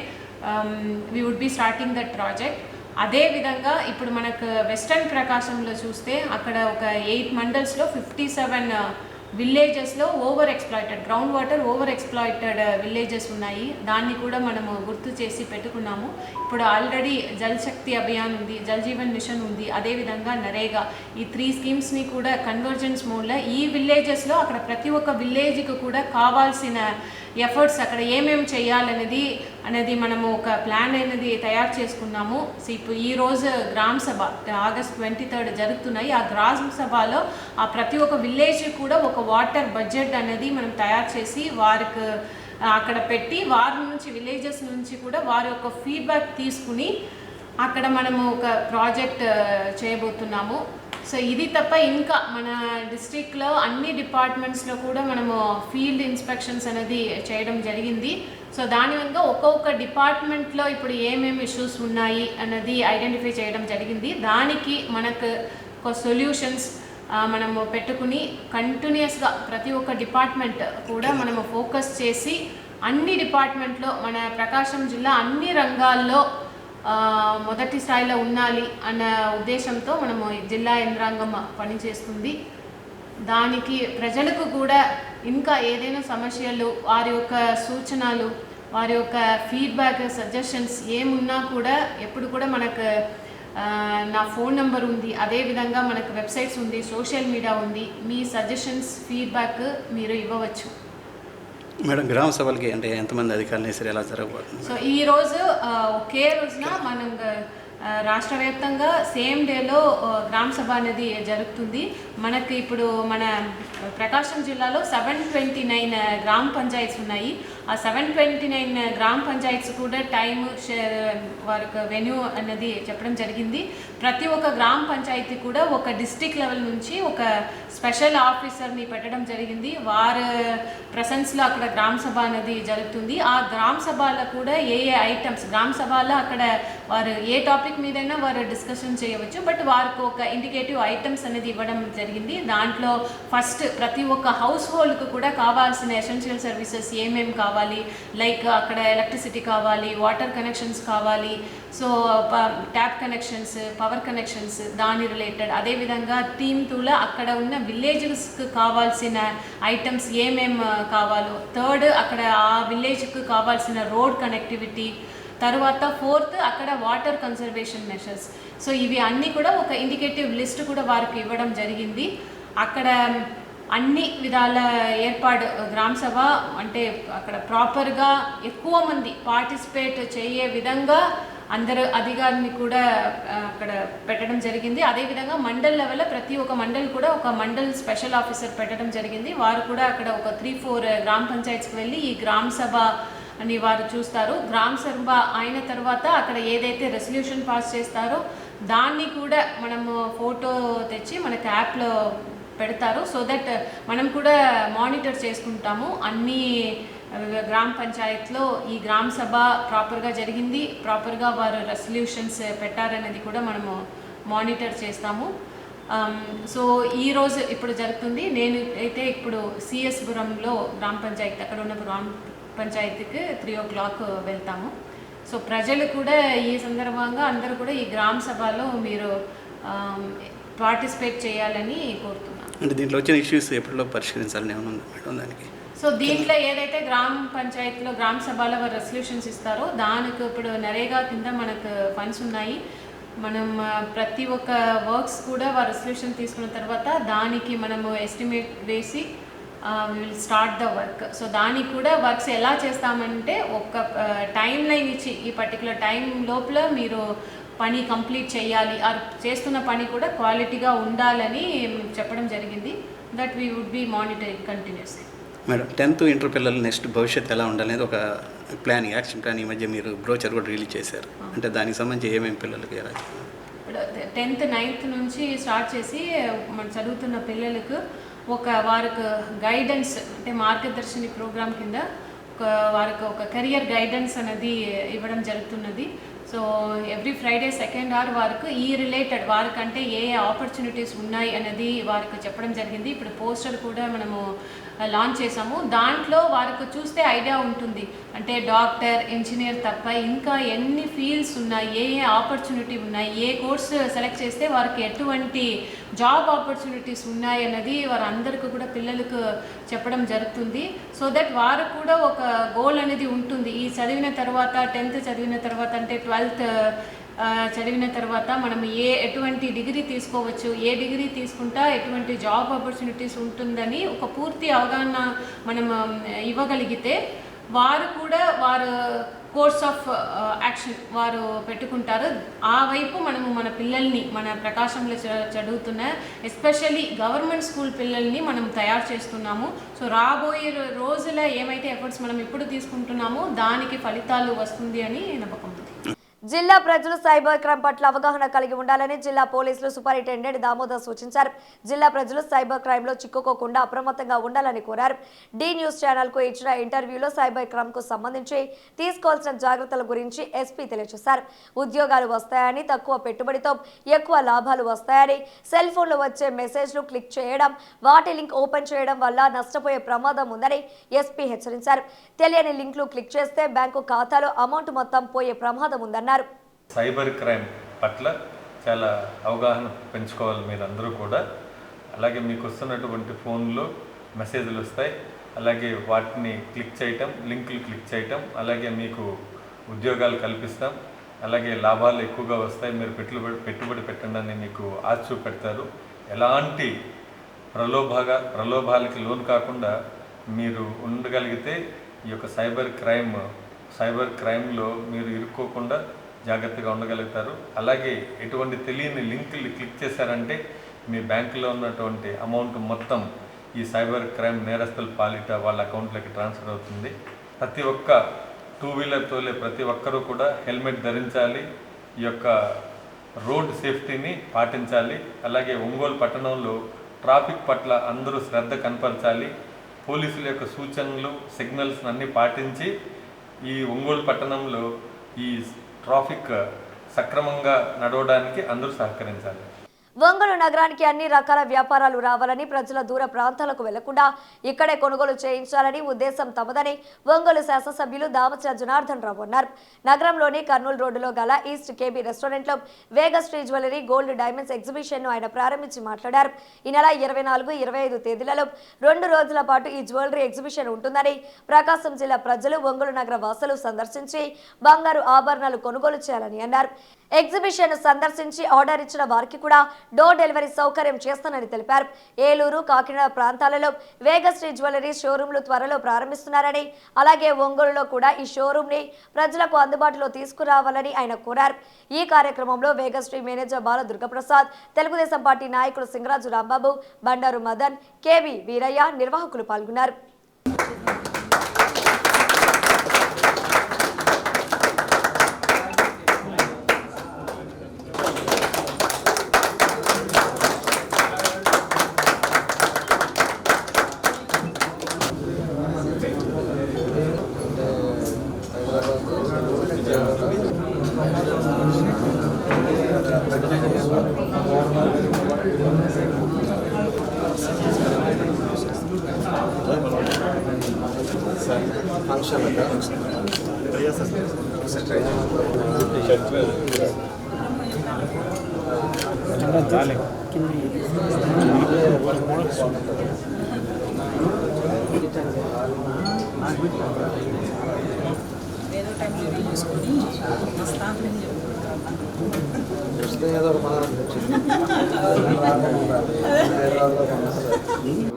we would be starting that project. అదేవిధంగా ఇప్పుడు మనకు వెస్టర్న్ ప్రకాశంలో చూస్తే అక్కడ ఒక 8 మండల్స్లో 57 విలేజెస్లో ground water over exploited villages ఉన్నాయి. దాన్ని కూడా మనము గుర్తు చేసి పెట్టుకున్నాము. ఇప్పుడు ఆల్రెడీ జల్ శక్తి అభియాన్ ఉంది, జల్ జీవన్ మిషన్ ఉంది, అదేవిధంగా నరేగా, ఈ 3 స్కీమ్స్ని కూడా కన్వర్జెన్స్ మోడ్లో ఈ విలేజెస్లో అక్కడ ప్రతి ఒక్క విలేజ్కి కూడా కావాల్సిన ఎఫర్ట్స్ అక్కడ ఏమేమి చేయాలనేది మనము ఒక ప్లాన్ అనేది తయారు చేసుకున్నాము. సో ఇప్పుడు ఈరోజు గ్రామ సభ ఆగస్ట్ 23 జరుగుతున్నాయి. ఆ గ్రామ సభలో ఆ ప్రతి ఒక్క విలేజ్ కూడా ఒక వాటర్ బడ్జెట్ అనేది మనం తయారు చేసి వారికి అక్కడ పెట్టి వారి నుంచి విలేజెస్ నుంచి కూడా వారి యొక్క ఫీడ్బ్యాక్ తీసుకుని అక్కడ మనము ఒక ప్రాజెక్ట్ చేయబోతున్నాము. సో ఇది తప్ప ఇంకా మన డిస్ట్రిక్ట్లో అన్ని డిపార్ట్మెంట్స్లో కూడా మనము ఫీల్డ్ ఇన్స్పెక్షన్స్ అనేది చేయడం జరిగింది. సో దానివల్ల ఒక్కొక్క డిపార్ట్మెంట్లో ఇప్పుడు ఏమేమి ఇష్యూస్ ఉన్నాయి అన్నది ఐడెంటిఫై చేయడం జరిగింది. దానికి మనకు ఒక సొల్యూషన్స్ మనము పెట్టుకుని కంటిన్యూస్గా ప్రతి ఒక్క డిపార్ట్మెంట్ కూడా మనము ఫోకస్ చేసి అన్ని డిపార్ట్మెంట్లో మన ప్రకాశం జిల్లా అన్ని రంగాల్లో మొదటి స్థాయిలో ఉండాలి అన్న ఉద్దేశంతో మనము జిల్లా యంత్రాంగం పనిచేస్తుంది. దానికి ప్రజలకు కూడా ఇంకా ఏదైనా సమస్యలు, వారి యొక్క సూచనలు, వారి యొక్క ఫీడ్బ్యాక్, సజెషన్స్ ఏమున్నా కూడా ఎప్పుడు కూడా మనకు నా ఫోన్ నెంబర్ ఉంది, అదేవిధంగా మనకు వెబ్సైట్స్ ఉంది, సోషల్ మీడియా ఉంది. మీ సజెషన్స్, ఫీడ్బ్యాక్ మీరు ఇవ్వవచ్చు. మేడం, గ్రామ సభలకి అంటే ఎంతమంది అధికారులు వేసారు, ఎలా జరగబోతుంది? సో ఈరోజు ఒకే రోజున మనం రాష్ట్ర వ్యాప్తంగా సేమ్ డేలో గ్రామ సభ అనేది జరుగుతుంది. మనకి ఇప్పుడు మన ప్రకాశం జిల్లాలో 729 గ్రామ పంచాయత్స్ ఉన్నాయి. ఆ 729 గ్రామ పంచాయత్స్ కూడా టైం వారికి వెన్యూ అనేది చెప్పడం జరిగింది. ప్రతి ఒక్క గ్రామ పంచాయతీ కూడా ఒక డిస్ట్రిక్ట్ లెవెల్ నుంచి ఒక స్పెషల్ ఆఫీసర్ని పెట్టడం జరిగింది. వారి ప్రెసెన్స్లో అక్కడ గ్రామ సభ అనేది జరుగుతుంది. ఆ గ్రామ సభలో కూడా ఏ ఐటమ్స్ గ్రామ సభలో అక్కడ వారు ఏ టాపిక్ మీదైనా వారు డిస్కషన్ చేయవచ్చు. బట్ వారికి ఒక ఇండికేటివ్ ఐటమ్స్ అనేది ఇవ్వడం జరిగింది. దాంట్లో ఫస్ట్ ప్రతి ఒక్క హౌస్ హోల్డ్కు కూడా కావాల్సిన ఎసెన్షియల్ సర్వీసెస్ ఏమేమి కావాలి, లైక్ అక్కడ ఎలక్ట్రిసిటీ కావాలి, వాటర్ కనెక్షన్స్ కావాలి, so tap connections, power connections, దాని రిలేటెడ్. అదేవిధంగా థీమ్ 2లో అక్కడ ఉన్న విలేజెస్కి కావాల్సిన ఐటమ్స్ ఏమేమి కావాలో. థర్డ్, అక్కడ ఆ విలేజ్కి కావాల్సిన రోడ్ కనెక్టివిటీ. తర్వాత 4th, అక్కడ వాటర్ కన్సర్వేషన్ మెషర్స్. సో ఇవి అన్నీ కూడా ఒక ఇండికేటివ్ లిస్ట్ కూడా వారికి ఇవ్వడం జరిగింది. అక్కడ అన్ని విధాల ఏర్పాటు గ్రామ సభ అంటే అక్కడ ప్రాపర్గా ఎక్కువ మంది పార్టిసిపేట్ చేయే విధంగా అందరు అధికారిని కూడా అక్కడ పెట్టడం జరిగింది. అదేవిధంగా మండల్ లెవెల్లో ప్రతి ఒక్క మండల్ కూడా ఒక మండల్ స్పెషల్ ఆఫీసర్ పెట్టడం జరిగింది. వారు కూడా అక్కడ ఒక 3-4 గ్రామ పంచాయత్స్కి వెళ్ళి ఈ గ్రామ సభ అని వారు చూస్తారు. గ్రామ సభ అయిన తర్వాత అక్కడ ఏదైతే రెసల్యూషన్ పాస్ చేస్తారో దాన్ని కూడా మనము ఫోటో తెచ్చి మనకు యాప్లో పెడతారు. సో దట్ మనం కూడా మానిటర్ చేసుకుంటాము అన్ని గ్రామ పంచాయత్లో ఈ గ్రామ సభ ప్రాపర్గా జరిగింది, ప్రాపర్గా వారు రెసల్యూషన్స్ పెట్టారనేది కూడా మనము మానిటర్ చేస్తాము. సో ఈరోజు ఇప్పుడు జరుగుతుంది. నేను అయితే ఇప్పుడు సిఎస్పురంలో గ్రామ పంచాయతీ, అక్కడ ఉన్న గ్రామ పంచాయతీకి 3 o'clock వెళ్తాము. సో ప్రజలు కూడా ఈ సందర్భంగా అందరూ కూడా ఈ గ్రామ సభలో మీరు పార్టిసిపేట్ చేయాలని కోరుతున్నాను. అంటే దీంట్లో వచ్చిన ఇష్యూస్ ఎప్పటిలో పరిష్కరించాలని ఏమైనా ఉందా మేడం దానికి? సో దీంట్లో ఏదైతే గ్రామ పంచాయతీలో గ్రామ సభలో వారు రెసల్యూషన్స్ ఇస్తారో దానికి ఇప్పుడు నరేగా కింద మనకు ఫండ్స్ ఉన్నాయి. మనం ప్రతి ఒక్క వర్క్స్ కూడా వారు రెసల్యూషన్ తీసుకున్న తర్వాత దానికి మనము ఎస్టిమేట్ వేసి will start the work. So దానికి కూడా వర్క్స్ ఎలా చేస్తామంటే ఒక టైం లైన్ ఇచ్చి ఈ పర్టికులర్ టైం లోపల మీరు పని కంప్లీట్ చేయాలి, చేస్తున్న పని కూడా క్వాలిటీగా ఉండాలని చెప్పడం జరిగింది. That we would be monitoring continuously. Madam, 10th inter పిల్లలు నెక్స్ట్ భవిష్యత్తు ఎలా ఉండాలనేది ఒక ప్లానింగ్, యాక్షన్ ప్లాన్ ఈ మధ్య మీరు బ్రోచర్ కూడా రిలీజ్ చేశారు. అంటే దానికి సంబంధించి ఏమేమి పిల్లలకి ఎలా? ఇప్పుడు 10th, 9th నుంచి స్టార్ట్ చేసి మనం చదువుతున్న పిల్లలకు వారికి గైడెన్స్ అంటే మార్గదర్శిని ప్రోగ్రామ్ కింద వారికి ఒక కెరియర్ గైడెన్స్ అనేది ఇవ్వడం జరుగుతున్నది. So every Friday second hour వరకు ఈ రిలేటెడ్ వారికంటే ఏ ఆపర్చునిటీస్ ఉన్నాయి అనేది వారికి చెప్పడం జరిగింది. ఇప్పుడు పోస్టర్ కూడా మనము లాంచ్ చేసాము. దాంట్లో వారికి చూస్తే ఐడియా ఉంటుంది, అంటే డాక్టర్, ఇంజనీర్ తప్ప ఇంకా ఎన్ని ఫీల్డ్స్ ఉన్నాయి, ఏ ఆపర్చునిటీ ఉన్నాయి, ఏ కోర్స్ సెలెక్ట్ చేస్తే వారికి ఎటువంటి జాబ్ ఆపర్చునిటీస్ ఉన్నాయి అన్నది వారందరికీ కూడా పిల్లలకు చెప్పడం జరుగుతుంది. సో దట్ వారు కూడా ఒక గోల్ అనేది ఉంటుంది. ఈ చదివిన తర్వాత 10th చదివిన తర్వాత అంటే 12th చదివిన తర్వాత మనం ఎటువంటి డిగ్రీ తీసుకోవచ్చు, ఏ డిగ్రీ తీసుకుంటా ఎటువంటి జాబ్ ఆపర్చునిటీస్ ఉంటుందని ఒక పూర్తి అవగాహన మనం ఇవ్వగలిగితే వారు కూడా వారు కోర్స్ ఆఫ్ యాక్షన్ వారు పెట్టుకుంటారు. ఆ వైపు మనము మన పిల్లల్ని మన ప్రకాశంలో చదువుతున్న ఎస్పెషల్లీ గవర్నమెంట్ స్కూల్ పిల్లల్ని మనం తయారు చేస్తున్నాము. సో రాబోయే రోజుల ఏమైతే ఎఫర్ట్స్ మనం ఇప్పుడు తీసుకుంటున్నామో దానికి ఫలితాలు వస్తుంది అని నమ్మకం ఉంది. జిల్లా ప్రజలు సైబర్ క్రైమ్ పట్ల అవగాహన కలిగి ఉండాలని జిల్లా పోలీసులు సూపరింటెండెంట్ దామోదర్ సూచించారు. జిల్లా ప్రజలు సైబర్ క్రైమ్ లో చిక్కుకోకుండా అప్రమత్తంగా ఉండాలని కోరారు. డి న్యూస్ ఛానల్ కు ఇచ్చిన ఇంటర్వ్యూలో సైబర్ క్రైమ్ కు సంబంధించి తీసుకోవాల్సిన జాగ్రత్తల గురించి ఎస్పీ తెలియజేశారు. ఉద్యోగాలు వస్తాయని, తక్కువ పెట్టుబడితో ఎక్కువ లాభాలు వస్తాయని, సెల్ ఫోన్ లో వచ్చే మెసేజ్లు క్లిక్ చేయడం, వాటి లింక్ ఓపెన్ చేయడం వల్ల నష్టపోయే ప్రమాదం ఉందని ఎస్పీ హెచ్చరించారు. తెలియని లింక్లు క్లిక్ చేస్తే బ్యాంకు ఖాతాలో అమౌంట్ మొత్తం పోయే ప్రమాదం ఉందన్నారు. సైబర్ క్రైమ్ పట్ల చాలా అవగాహన పెంచుకోవాలి మీరందరూ కూడా. అలాగే మీకు వస్తున్నటువంటి ఫోన్లో మెసేజ్లు వస్తాయి, అలాగే వాటిని క్లిక్ చేయటం, లింకులు క్లిక్ చేయటం, అలాగే మీకు ఉద్యోగాలు కల్పిస్తాం, అలాగే లాభాలు ఎక్కువగా వస్తాయి, మీరు పెట్టుబడి పెట్టండి మీకు ఆశ చూపెడతారు. ఎలాంటి ప్రలోభాలకి లోన్ కాకుండా మీరు ఉండగలిగితే ఈ యొక్క సైబర్ క్రైమ్లో మీరు ఇరుక్కోకుండా జాగ్రత్తగా ఉండగలుగుతారు. అలాగే ఎటువంటి తెలియని లింకులు క్లిక్ చేశారంటే మీ బ్యాంకులో ఉన్నటువంటి అమౌంట్ మొత్తం ఈ సైబర్ క్రైమ్ నేరస్తుల పాలిట వాళ్ళ అకౌంట్లోకి ట్రాన్స్ఫర్ అవుతుంది. ప్రతి ఒక్క 2 వీలర్ తోలే ప్రతి ఒక్కరూ కూడా హెల్మెట్ ధరించాలి, ఈ యొక్క రోడ్ సేఫ్టీని పాటించాలి. అలాగే ఒంగోలు పట్టణంలో ట్రాఫిక్ పట్ల అందరూ శ్రద్ధ కనపరచాలి. పోలీసుల యొక్క సూచనలు, సిగ్నల్స్ అన్నీ పాటించి ఈ ఒంగోలు పట్టణంలో ఈ ట్రాఫిక్ సక్రమంగా నడవడానికి అందరూ సహకరించాలి. ఒంగోలు నగరానికి అన్ని రకాల వ్యాపారాలు రావాలని, ప్రజల దూర ప్రాంతాలకు వెళ్లకుండా ఇక్కడే కొనుగోలు చేయించాలని ఉద్దేశం తమదని ఒంగోలు శాసనసభ్యులు దామచల జనార్దన్ రావు అన్నారు. నగరంలోని కర్నూలు రోడ్డులో గల ఈస్ట్ కేబీ రెస్టారెంట్లో Vegasri jewellery gold diamonds exhibition ను ఆయన ప్రారంభించి మాట్లాడారు. ఈ నెల 24, 25 తేదీలలో 2 రోజుల పాటు ఈ జ్యువెలరీ ఎగ్జిబిషన్ ఉంటుందని, ప్రకాశం జిల్లా ప్రజలు ఒంగోలు నగర వాసులు సందర్శించి బంగారు ఆభరణాలు కొనుగోలు చేయాలని అన్నారు. ఎగ్జిబిషన్ సందర్శించి ఆర్డర్ ఇచ్చిన వారికి కూడా డోర్ డెలివరీ సౌకర్యం చేస్తానని తెలిపారు. ఏలూరు, కాకినాడ ప్రాంతాలలో వేగశ్రీ జ్యువెలరీ షోరూంలు త్వరలో ప్రారంభిస్తున్నారని, అలాగే ఒంగోలులో కూడా ఈ షోరూమ్ ని ప్రజలకు అందుబాటులో తీసుకురావాలని ఆయన కోరారు. ఈ కార్యక్రమంలో వేగశ్రీ మేనేజర్ బాల దుర్గప్రసాద్, తెలుగుదేశం పార్టీ నాయకులు సింగరాజు రాంబాబు, బండారు మదన్, కేవి వీరయ్య, నిర్వాహకులు పాల్గొన్నారు.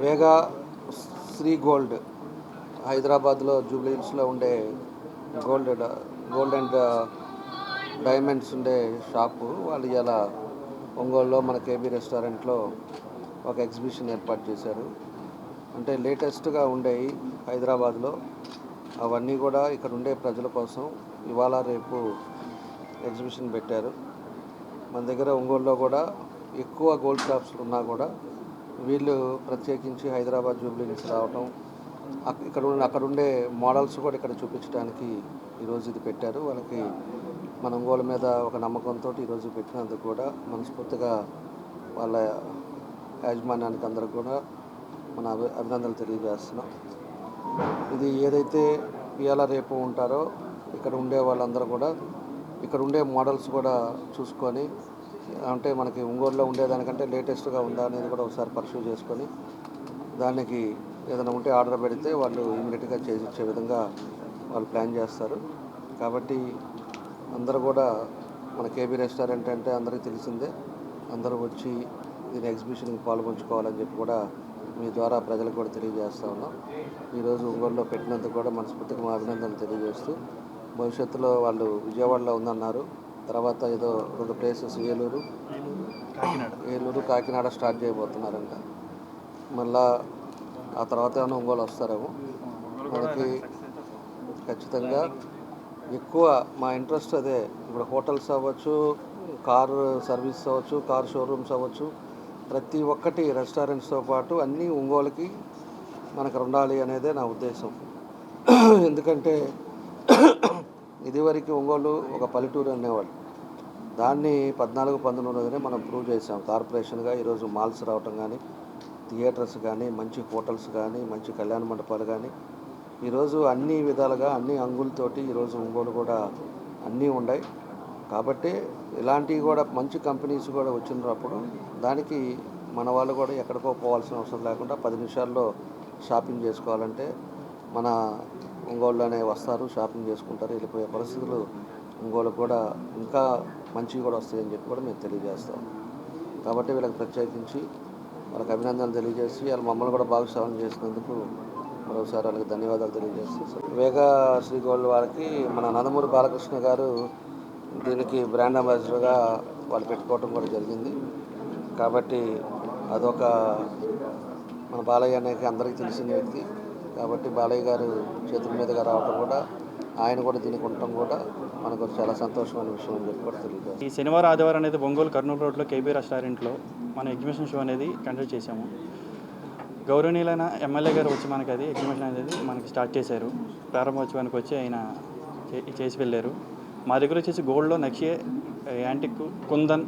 వేగా శ్రీ గోల్డ్ హైదరాబాద్లో జూబ్లీ హిల్స్లో ఉండే గోల్డ్ అండ్ డైమండ్స్ ఉండే షాపు వాళ్ళు ఇలా ఒంగోలులో మన కేబీ రెస్టారెంట్లో ఒక ఎగ్జిబిషన్ ఏర్పాటు చేశారు. అంటే లేటెస్ట్గా ఉండేవి హైదరాబాద్లో అవన్నీ కూడా ఇక్కడ ఉండే ప్రజల కోసం ఇవాళ రేపు ఎగ్జిబిషన్ పెట్టారు. మన దగ్గర ఒంగోలులో కూడా ఎక్కువ గోల్డ్ షాప్స్ ఉన్నా కూడా వీళ్ళు ప్రత్యేకించి హైదరాబాద్ జూబ్లీ హిల్స్ రావటం, అక్కడ ఉండే మోడల్స్ కూడా ఇక్కడ చూపించడానికి ఈరోజు ఇది పెట్టారు. వాళ్ళకి మన ఒంగోలు మీద ఒక నమ్మకంతో ఈరోజు పెట్టినందుకు కూడా మనస్ఫూర్తిగా వాళ్ళ యాజమాన్యానికి అందరికి కూడా మన అభినందనలు తెలియజేస్తున్నాం. ఇది ఏదైతే ఇవాళ రేపు ఉంటారో ఇక్కడ ఉండే వాళ్ళందరూ కూడా ఇక్కడ ఉండే మోడల్స్ కూడా చూసుకొని, అంటే మనకి ఒంగోలులో ఉండేదానికంటే లేటెస్ట్గా ఉందా అనేది కూడా ఒకసారి పర్సూ చేసుకొని దానికి ఏదైనా ఉంటే ఆర్డర్ పెడితే వాళ్ళు ఇమీడియట్గా చేసి ఇచ్చే విధంగా వాళ్ళు ప్లాన్ చేస్తారు. కాబట్టి అందరూ కూడా మన కేబీ రెస్టారెంట్ అంటే అందరికీ తెలిసిందే, అందరూ వచ్చి దీని ఎగ్జిబిషన్కి పాల్గొంచుకోవాలని చెప్పి కూడా మీ ద్వారా ప్రజలకు కూడా తెలియజేస్తూ ఉన్నాం. ఈరోజు ఒంగోలులో పెట్టినందుకు కూడా మనస్ఫూర్తిగా మా అభినందనలు తెలియజేస్తూ, భవిష్యత్తులో వాళ్ళు విజయవాడలో ఉందన్నారు, తర్వాత ఏదో 2 ప్లేసెస్ ఏలూరు కాకినాడ స్టార్ట్ చేయబోతున్నారంట. మళ్ళా ఆ తర్వాత ఏమైనా ఒంగోలు వస్తారేమో. మనకి ఖచ్చితంగా ఎక్కువ మా ఇంట్రెస్ట్ అదే. ఇప్పుడు హోటల్స్ అవ్వచ్చు, కార్ సర్వీస్ అవ్వచ్చు, కార్ షోరూమ్స్ అవ్వచ్చు, ప్రతి ఒక్కటి రెస్టారెంట్స్తో పాటు అన్నీ ఒంగోలుకి మనకు ఉండాలి అనేదే నా ఉద్దేశం. ఎందుకంటే ఇదివరకు ఒంగోలు ఒక పల్లెటూరు అనేవాళ్ళు, దాన్ని 14-19 మనం ప్రూవ్ చేసాం కార్పొరేషన్గా. ఈరోజు మాల్స్ రావటం కానీ, థియేటర్స్ కానీ, మంచి హోటల్స్ కానీ, మంచి కళ్యాణ మండపాలు కానీ, ఈరోజు అన్ని విధాలుగా అన్ని అంగులతోటి ఈరోజు ఒంగోలు కూడా అన్నీ ఉన్నాయి. కాబట్టి ఇలాంటివి కూడా మంచి కంపెనీస్ కూడా వచ్చినప్పుడు దానికి మన వాళ్ళు కూడా ఎక్కడికో పోవాల్సిన అవసరం లేకుండా 10 నిమిషాల్లో షాపింగ్ చేసుకోవాలంటే మన ఒంగోలులోనే వస్తారు, షాపింగ్ చేసుకుంటారు, వెళ్ళిపోయే పరిస్థితులు ఒంగోలు కూడా ఇంకా మంచివి కూడా వస్తాయని చెప్పి కూడా మేము తెలియజేస్తాం. కాబట్టి వీళ్ళకి ప్రత్యేకించి వాళ్ళకి అభినందనలు తెలియజేసి వాళ్ళు మమ్మల్ని కూడా భాగస్వామ్యం చేసినందుకు మరోసారి వాళ్ళకి ధన్యవాదాలు తెలియజేస్తాం. వేగా శ్రీ గోల్డ్ వారికి మన నందమూరి బాలకృష్ణ గారు దీనికి బ్రాండ్ అంబాసిడర్గా వాళ్ళు పెట్టుకోవడం కూడా జరిగింది. కాబట్టి అదొక మన బాలయ్య అనేది అందరికీ తెలిసిన వ్యక్తి. కాబట్టి బాలయ్య గారు చేతుల మీదుగా రావడం కూడా, ఆయన కూడా దీనికి ఉండటం కూడా మనకు చాలా సంతోషమైన విషయం అని చెప్పి కూడా తెలియజేస్తాం. ఈ శనివారం ఆదివారం అనేది ఒంగోలు కర్నూలు రోడ్లో కేబీ రెస్టారెంట్లో మన ఎగ్జిబిషన్ షో అనేది కండక్ట్ చేశాము. గౌరవనీయులైన ఎమ్మెల్యే గారు వచ్చి మనకి అది ఎగ్జిబిషన్ అనేది మనకి స్టార్ట్ చేశారు. ప్రారంభోత్సవానికి వచ్చి ఆయన చేసి వెళ్ళారు. మా దగ్గర వచ్చేసి గోల్డ్లో నక్షే, యాంటిక్, కుందన్,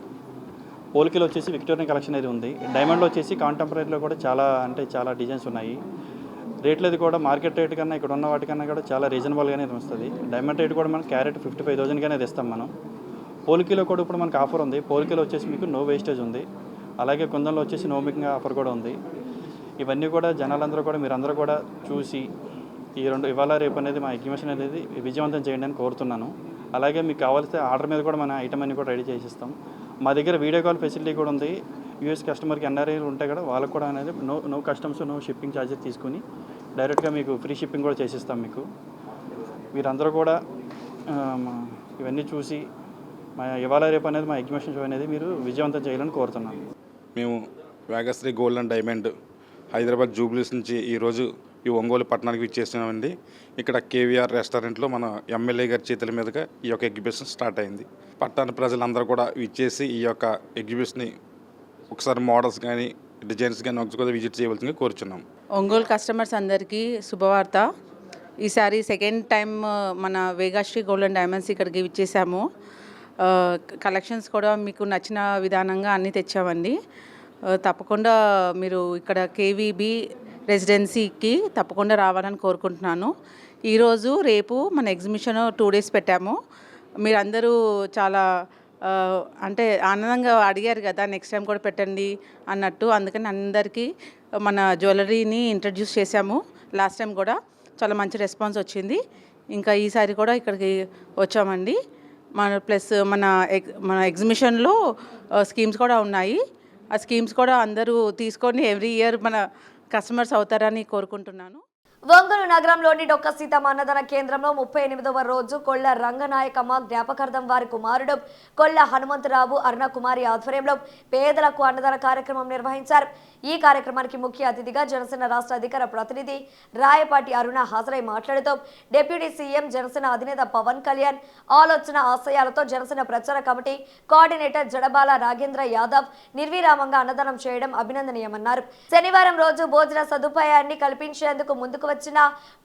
పోల్కిలో వచ్చేసి విక్టోరియన్ కలెక్షన్ అనేది ఉంది. డైమండ్లో వచ్చేసి కాంటెంపరీలో కూడా చాలా డిజైన్స్ ఉన్నాయి. రేట్లు అది కూడా మార్కెట్ రేట్ కన్నా ఇక్కడ ఉన్న వాటికన్నా కూడా చాలా రీజనబుల్గానే వస్తుంది. డైమండ్ రేట్ కూడా మనకి క్యారెట్ 55,000 ఇస్తాం మనం. పోల్కిలో కూడా ఇప్పుడు మనకు ఆఫర్ ఉంది. పోల్కిలో వచ్చేసి మీకు నో వేస్టేజ్ ఉంది. అలాగే కుందన్లో వచ్చేసి నో మేకింగ్ ఆఫర్ కూడా ఉంది. ఇవన్నీ కూడా జనాలందరూ కూడా మీరందరూ కూడా చూసి ఈ ఇవాళ రేపు అనేది మా ఎగ్జిబిషన్ అనేది విజయవంతం చేయండి అని కోరుతున్నాను. అలాగే మీకు కావాల్సిన ఆర్డర్ మీద కూడా మన ఐటమ్ అన్ని కూడా రెడీ చేసిస్తాం. మా దగ్గర వీడియో కాల్ ఫెసిలిటీ కూడా ఉంది. యూఎస్ కస్టమర్కి ఎన్ఆర్ఐలు ఉంటాయి కదా, వాళ్ళకు కూడా అనేది no customs no shipping charges తీసుకుని డైరెక్ట్గా మీకు ఫ్రీ షిప్పింగ్ కూడా చేసిస్తాం. మీకు మీరందరూ కూడా ఇవన్నీ చూసి మా ఇవాళ రేపు అనేది మా ఎగ్జిబిషన్ షో అనేది మీరు విజయవంతం చేయాలని కోరుతున్నాను. మేము Vegasri Gold and Diamond Hyderabad జూబ్లీస్ నుంచి ఈరోజు ఈ ఒంగోలు పట్టణానికి విచ్చేస్తున్నామండి. ఇక్కడ కేవీఆర్ రెస్టారెంట్లో మన ఎమ్మెల్యే గారి చేతుల మీదుగా ఈ యొక్క ఎగ్జిబిషన్ స్టార్ట్ అయింది. పట్టణ ప్రజలందరూ కూడా విచ్చేసి ఈ యొక్క ఎగ్జిబిషన్ని ఒకసారి మోడల్స్ కానీ డిజైన్స్ కానీ ఒకసారి విజిట్ చేయవలసిందిగా కోరుచున్నాం. ఒంగోలు కస్టమర్స్ అందరికీ శుభవార్త. ఈసారి సెకండ్ టైం మన వేగాశ్రీ గోల్డ్ అండ్ డైమండ్స్ ఇక్కడికి విచ్చేసాము. కలెక్షన్స్ కూడా మీకు నచ్చిన విధానంగా అన్నీ తెచ్చామండి. తప్పకుండా మీరు ఇక్కడ కేవీబీ రెసిడెన్సీకి తప్పకుండా రావాలని కోరుకుంటున్నాను. ఈరోజు రేపు మన ఎగ్జిబిషన్ 2 days పెట్టాము. మీరందరూ చాలా అంటే ఆనందంగా అడిగారు కదా, నెక్స్ట్ టైం కూడా పెట్టండి అన్నట్టు. అందుకని అందరికీ మన జ్యువెలరీని ఇంట్రడ్యూస్ చేశాము. లాస్ట్ టైం కూడా చాలా మంచి రెస్పాన్స్ వచ్చింది. ఇంకా ఈసారి కూడా ఇక్కడికి వచ్చామండి. ప్లస్ మన ఎగ్జిబిషన్లో స్కీమ్స్ కూడా ఉన్నాయి. ఆ స్కీమ్స్ కూడా అందరూ తీసుకొని ఎవ్రీ ఇయర్ మన కస్టమర్స్ అవుతారని కోరుకుంటున్నాను. ఒంగోలు నగరంలోని డొక్క సీతమ్మ అన్నదాన కేంద్రంలో 38వ రోజు కొళ్ళ రంగనాయకమ్మ జ్ఞాపకార్థం వారి కుమారుడు కొళ్ళ హనుమంతరావు అరుణకుమారి ఆధ్వర్యంలో పేదలకు అన్నదాన కార్యక్రమం నిర్వహించారు. ఈ కార్యక్రమానికి ముఖ్య అతిథిగా జనసేన రాష్ట్ర అధికార ప్రతినిధి రాయపాటి అరుణ హాజరై మాట్లాడుతూ డిప్యూటీ సీఎం జనసేన అధినేత పవన్ కళ్యాణ్ ఆలోచన ఆశయాలతో జనసేన ప్రచార కమిటీ కోఆర్డినేటర్ జడబాల రాగేంద్ర యాదవ్ నిర్విరామంగా అన్నదానం చేయడం అభినందనీయమన్నారు. శనివారం రోజు భోజన సదుపాయాన్ని కల్పించేందుకు ముందుకు వచ్చిన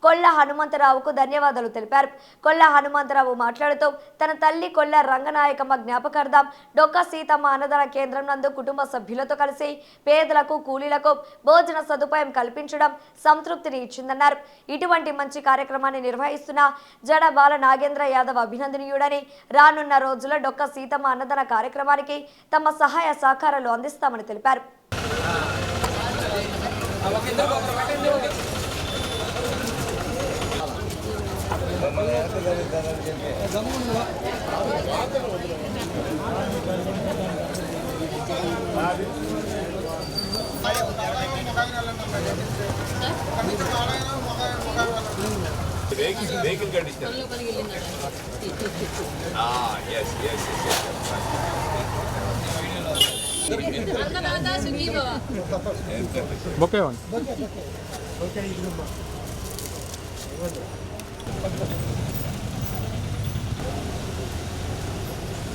కొల్ల హనుమంతరావుకు ధన్యవాదాలు తెలిపారు. కొల్ల హనుమంతరావు మాట్లాడుతూ తన తల్లి కొల్ల రంగనాయకమ్మ జ్ఞాపకార్థం డొక్క సీతమ్మ అన్నదాన కేంద్రం నందు కుటుంబ సభ్యులతో కలిసి పేదలకు కూలీలకు భోజన సదుపాయం కల్పించడం సంతృప్తిని ఇచ్చిందన్నారు. ఇటువంటి మంచి కార్యక్రమాన్ని నిర్వహిస్తున్న జడ బాల నాగేంద్ర యాదవ్ అభినందనీయుడని, రానున్న రోజుల్లో డొక్క సీతమ్మ అన్నదాన కార్యక్రమానికి తమ సహాయ సహకారాలు అందిస్తామని తెలిపారు. వెహికల్ కండిషన్ ఓకే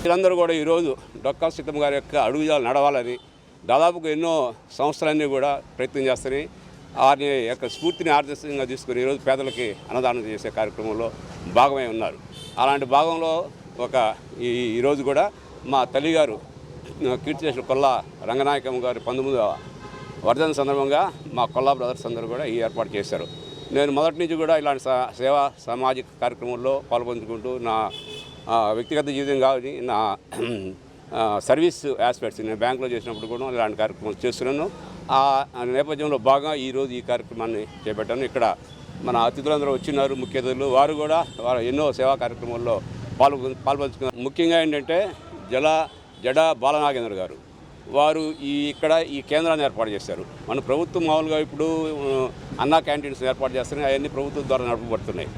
వీరందరూ కూడా ఈరోజు డొక్కా సీతమ్మ గారి యొక్క అడుగుజాలు నడవాలని దాదాపుగా ఎన్నో సంస్థలన్నీ కూడా ప్రయత్నం చేస్తున్నాయి. వారి యొక్క స్ఫూర్తిని ఆదర్శంగా తీసుకుని ఈరోజు పేదలకి అన్నదానం చేసే కార్యక్రమంలో భాగమై ఉన్నారు. అలాంటి భాగంలో ఈరోజు కూడా మా తల్లిగారు కీర్తిశేషులు కొల్ల రంగనాయకమ్మ గారి 19వ వర్ధంతి సందర్భంగా మా కొల్లా బ్రదర్స్ అందరూ కూడా ఈ ఏర్పాటు చేశారు. నేను మొదటి నుంచి కూడా ఇలాంటి సేవా సామాజిక కార్యక్రమంలో పాల్పంచుకుంటూ నా వ్యక్తిగత జీవితం కానీ నా సర్వీస్ ఆస్పెక్ట్స్ నేను బ్యాంకులో చేసినప్పుడు కూడా ఇలాంటి కార్యక్రమాలు చేస్తున్నాను. ఆ నేపథ్యంలో భాగంగా ఈరోజు ఈ కార్యక్రమాన్ని చేపట్టాను. ఇక్కడ మన అతిథులందరూ వచ్చినారు, ముఖ్య అతిథులు. వారు ఎన్నో సేవా కార్యక్రమాల్లో పాల్పంచుకున్నారు. ముఖ్యంగా ఏంటంటే జడ బాలనాగేంద్ర గారు వారు ఇక్కడ ఈ కేంద్రాన్ని ఏర్పాటు చేశారు. మన ప్రభుత్వం మామూలుగా ఇప్పుడు అన్నా క్యాంటీన్స్ ఏర్పాటు చేస్తున్నాయి, అవన్నీ ప్రభుత్వం ద్వారా నడపబడుతున్నాయి.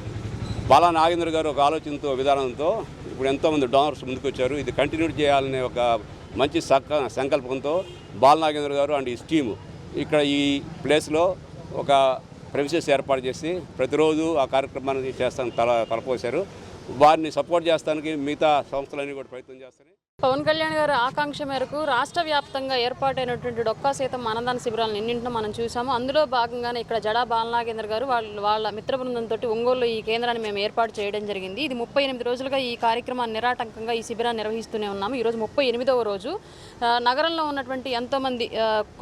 బాలా నాగేంద్ర గారు ఒక ఆలోచనతో విధానంతో ఇప్పుడు ఎంతోమంది డోనర్స్ ముందుకు వచ్చారు. ఇది కంటిన్యూ చేయాలనే ఒక మంచి సంకల్పంతో బాల నాగేంద్ర గారు అండ్ ఈ టీము ఇక్కడ ఈ ప్లేస్లో ఒక ప్రెమిసెస్ ఏర్పాటు చేసి ప్రతిరోజు ఆ కార్యక్రమాన్ని చేస్తానికి తలపోశారు. వారిని సపోర్ట్ చేస్తానికి మిగతా సంస్థలన్నీ కూడా ప్రయత్నం చేస్తాయి. పవన్ కళ్యాణ్ గారి ఆకాంక్ష మేరకు రాష్ట్ర వ్యాప్తంగా ఏర్పాటైనటువంటి డొక్కా సీతమ్మ అన్నదాన శిబిరాలను ఎన్నింటినో మనం చూసాము. అందులో భాగంగానే ఇక్కడ జడా బాలనాగేంద్ర గారు వాళ్ళ మిత్ర బృందంతో ఒంగోలులో ఈ కేంద్రాన్ని మేము ఏర్పాటు చేయడం జరిగింది. ఇది 38 రోజులుగా ఈ కార్యక్రమాన్ని నిరాటంకంగా ఈ శిబిరాన్ని నిర్వహిస్తూనే ఉన్నాము. ఈరోజు 38వ రోజు. నగరంలో ఉన్నటువంటి ఎంతోమంది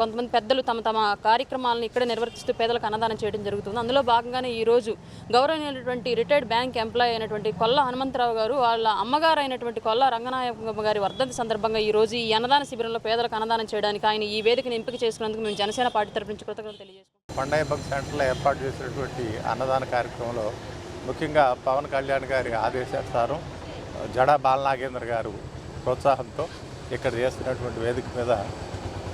కొంతమంది పెద్దలు తమ కార్యక్రమాలను ఇక్కడ నిర్వర్తిస్తూ పేదలకు అన్నదానం చేయడం జరుగుతుంది. అందులో భాగంగానే ఈరోజు గౌరవనీయులైనటువంటి రిటైర్డ్ బ్యాంక్ ఎంప్లాయీ అయినటువంటి కొల్ల హనుమంతరావు గారు వాళ్ళ అమ్మగారు అయినటువంటి కొల్ల రంగనాయకమ్మ గారి వర్ధంతి సందర్భంగా ఈరోజు ఈ అన్నదాన శిబిరంలో పేదలకు అన్నదానం చేయడానికి ఆయన ఈ వేదికను ఎంపిక చేసుకున్నందుకు మేము జనసేన పార్టీ తరపు నుంచి కృతజ్ఞతలు తెలియజేసుకుంటాం. పండగ భక్తి సెంటర్లో ఏర్పాటు చేసినటువంటి అన్నదాన కార్యక్రమంలో ముఖ్యంగా పవన్ కళ్యాణ్ గారి ఆదేశానుసారం జడా బాలనాగేంద్ర గారు ప్రోత్సాహంతో ఇక్కడ చేస్తున్నటువంటి వేదిక మీద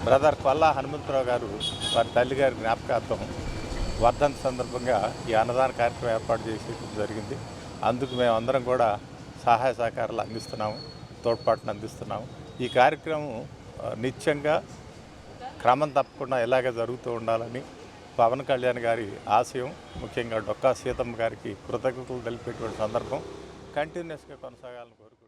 బ్రదర్ కొల్లా హనుమంతరావు గారు వారి తల్లిగారి జ్ఞాపకార్థం వర్ధంతి సందర్భంగా ఈ అన్నదాన కార్యక్రమం ఏర్పాటు చేసి జరిగింది. అందుకు మేమందరం కూడా సహాయ సహకారాలు అందిస్తున్నాము, తోడ్పాటును అందిస్తున్నాము. ఈ కార్యక్రమం నిత్యంగా క్రమం తప్పకుండా ఇలాగే జరుగుతూ ఉండాలని పవన్ కళ్యాణ్ గారి ఆశయం, ముఖ్యంగా డొక్కా సీతమ్మ గారికి కృతజ్ఞతలు తెలిపేటువంటి సందర్భం కంటిన్యూస్గా కొనసాగాలని కోరుకుంటూ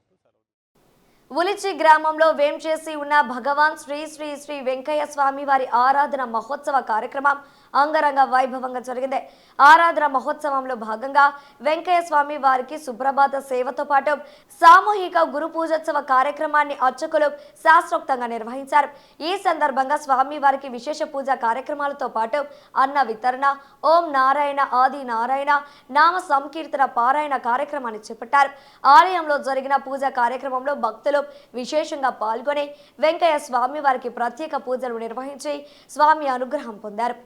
ఉలిచి గ్రామంలో వేంచేసి ఉన్న భగవాన్ శ్రీ శ్రీ శ్రీ వెంకయ్య స్వామి వారి ఆరాధన మహోత్సవ కార్యక్రమం అంగరంగ వైభవంగా జరిగింది. ఆరాధన మహోత్సవంలో భాగంగా వెంకయ్య స్వామి వారికి సుప్రభాత సేవతో పాటు సామూహిక గురు పూజోత్సవ కార్యక్రమాన్ని అర్చకులు శాస్త్రోక్తంగా నిర్వహించారు. ఈ సందర్భంగా స్వామి వారికి విశేష పూజా కార్యక్రమాలతో పాటు అన్న వితరణ, ఓం నారాయణ ఆది నారాయణ నామ సంకీర్తన పారాయణ కార్యక్రమాన్ని చేపట్టారు. ఆలయంలో జరిగిన పూజా కార్యక్రమంలో భక్తులు విశేషంగా పాల్గొని వెంకయ్య స్వామి వారికి ప్రత్యేక పూజలు నిర్వహించి స్వామి అనుగ్రహం పొందారు.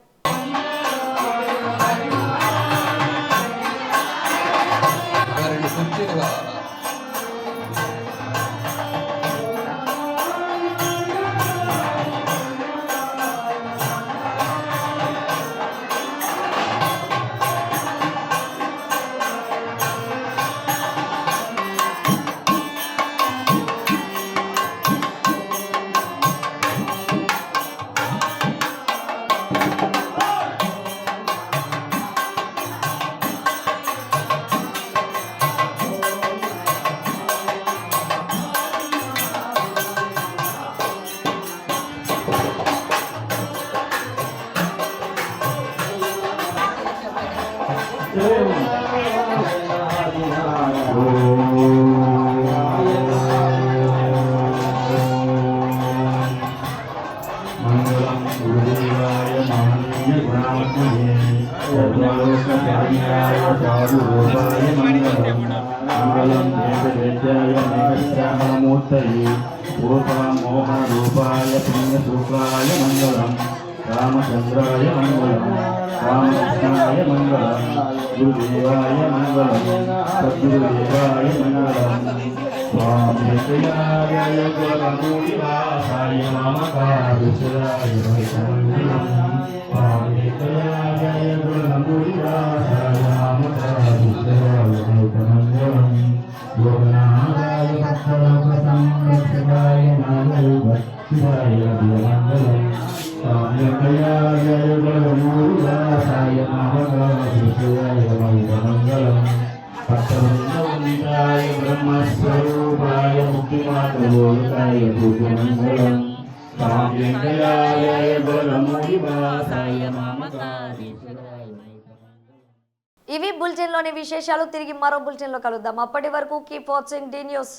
मोहनरूपाय पुण्यसूत्राय मङ्गलम् रामचन्द्राय मङ्गलम् रामकृष्णाय मङ्गलम् गुरुदेवाय मङ्गलम् सद्गुरुदेवाय मङ्गलम् स्वामित्याय कुलमूलिवासाय मामकारुषराय मङ्गलम् स्वामित्याय कुलमूलिवासाय मामकारुषराय मङ्गलम् योगनाथाय भक्तलोकसंरक्षकाय नागयोगशिवाय मङ्गलम् स्वाम्यकयाय गुरुमूलासाय महाकारुषयाय मङ्गलम् भक्तवृन्दवन्दिताय ब्रह्मस्वरूपाय मुक्तिमात्रगोलकाय पूज्यमङ्गलम् स्वाम्यकयाय गुरुमूलिवासाय महाकारुषयाय ఇవి బులెటిన్లోని విశేషాలు. తిరిగి మరో బులెటిన్లో కలుద్దాం. అప్పటి వరకు కీప్ వాచింగ్ డి న్యూస్.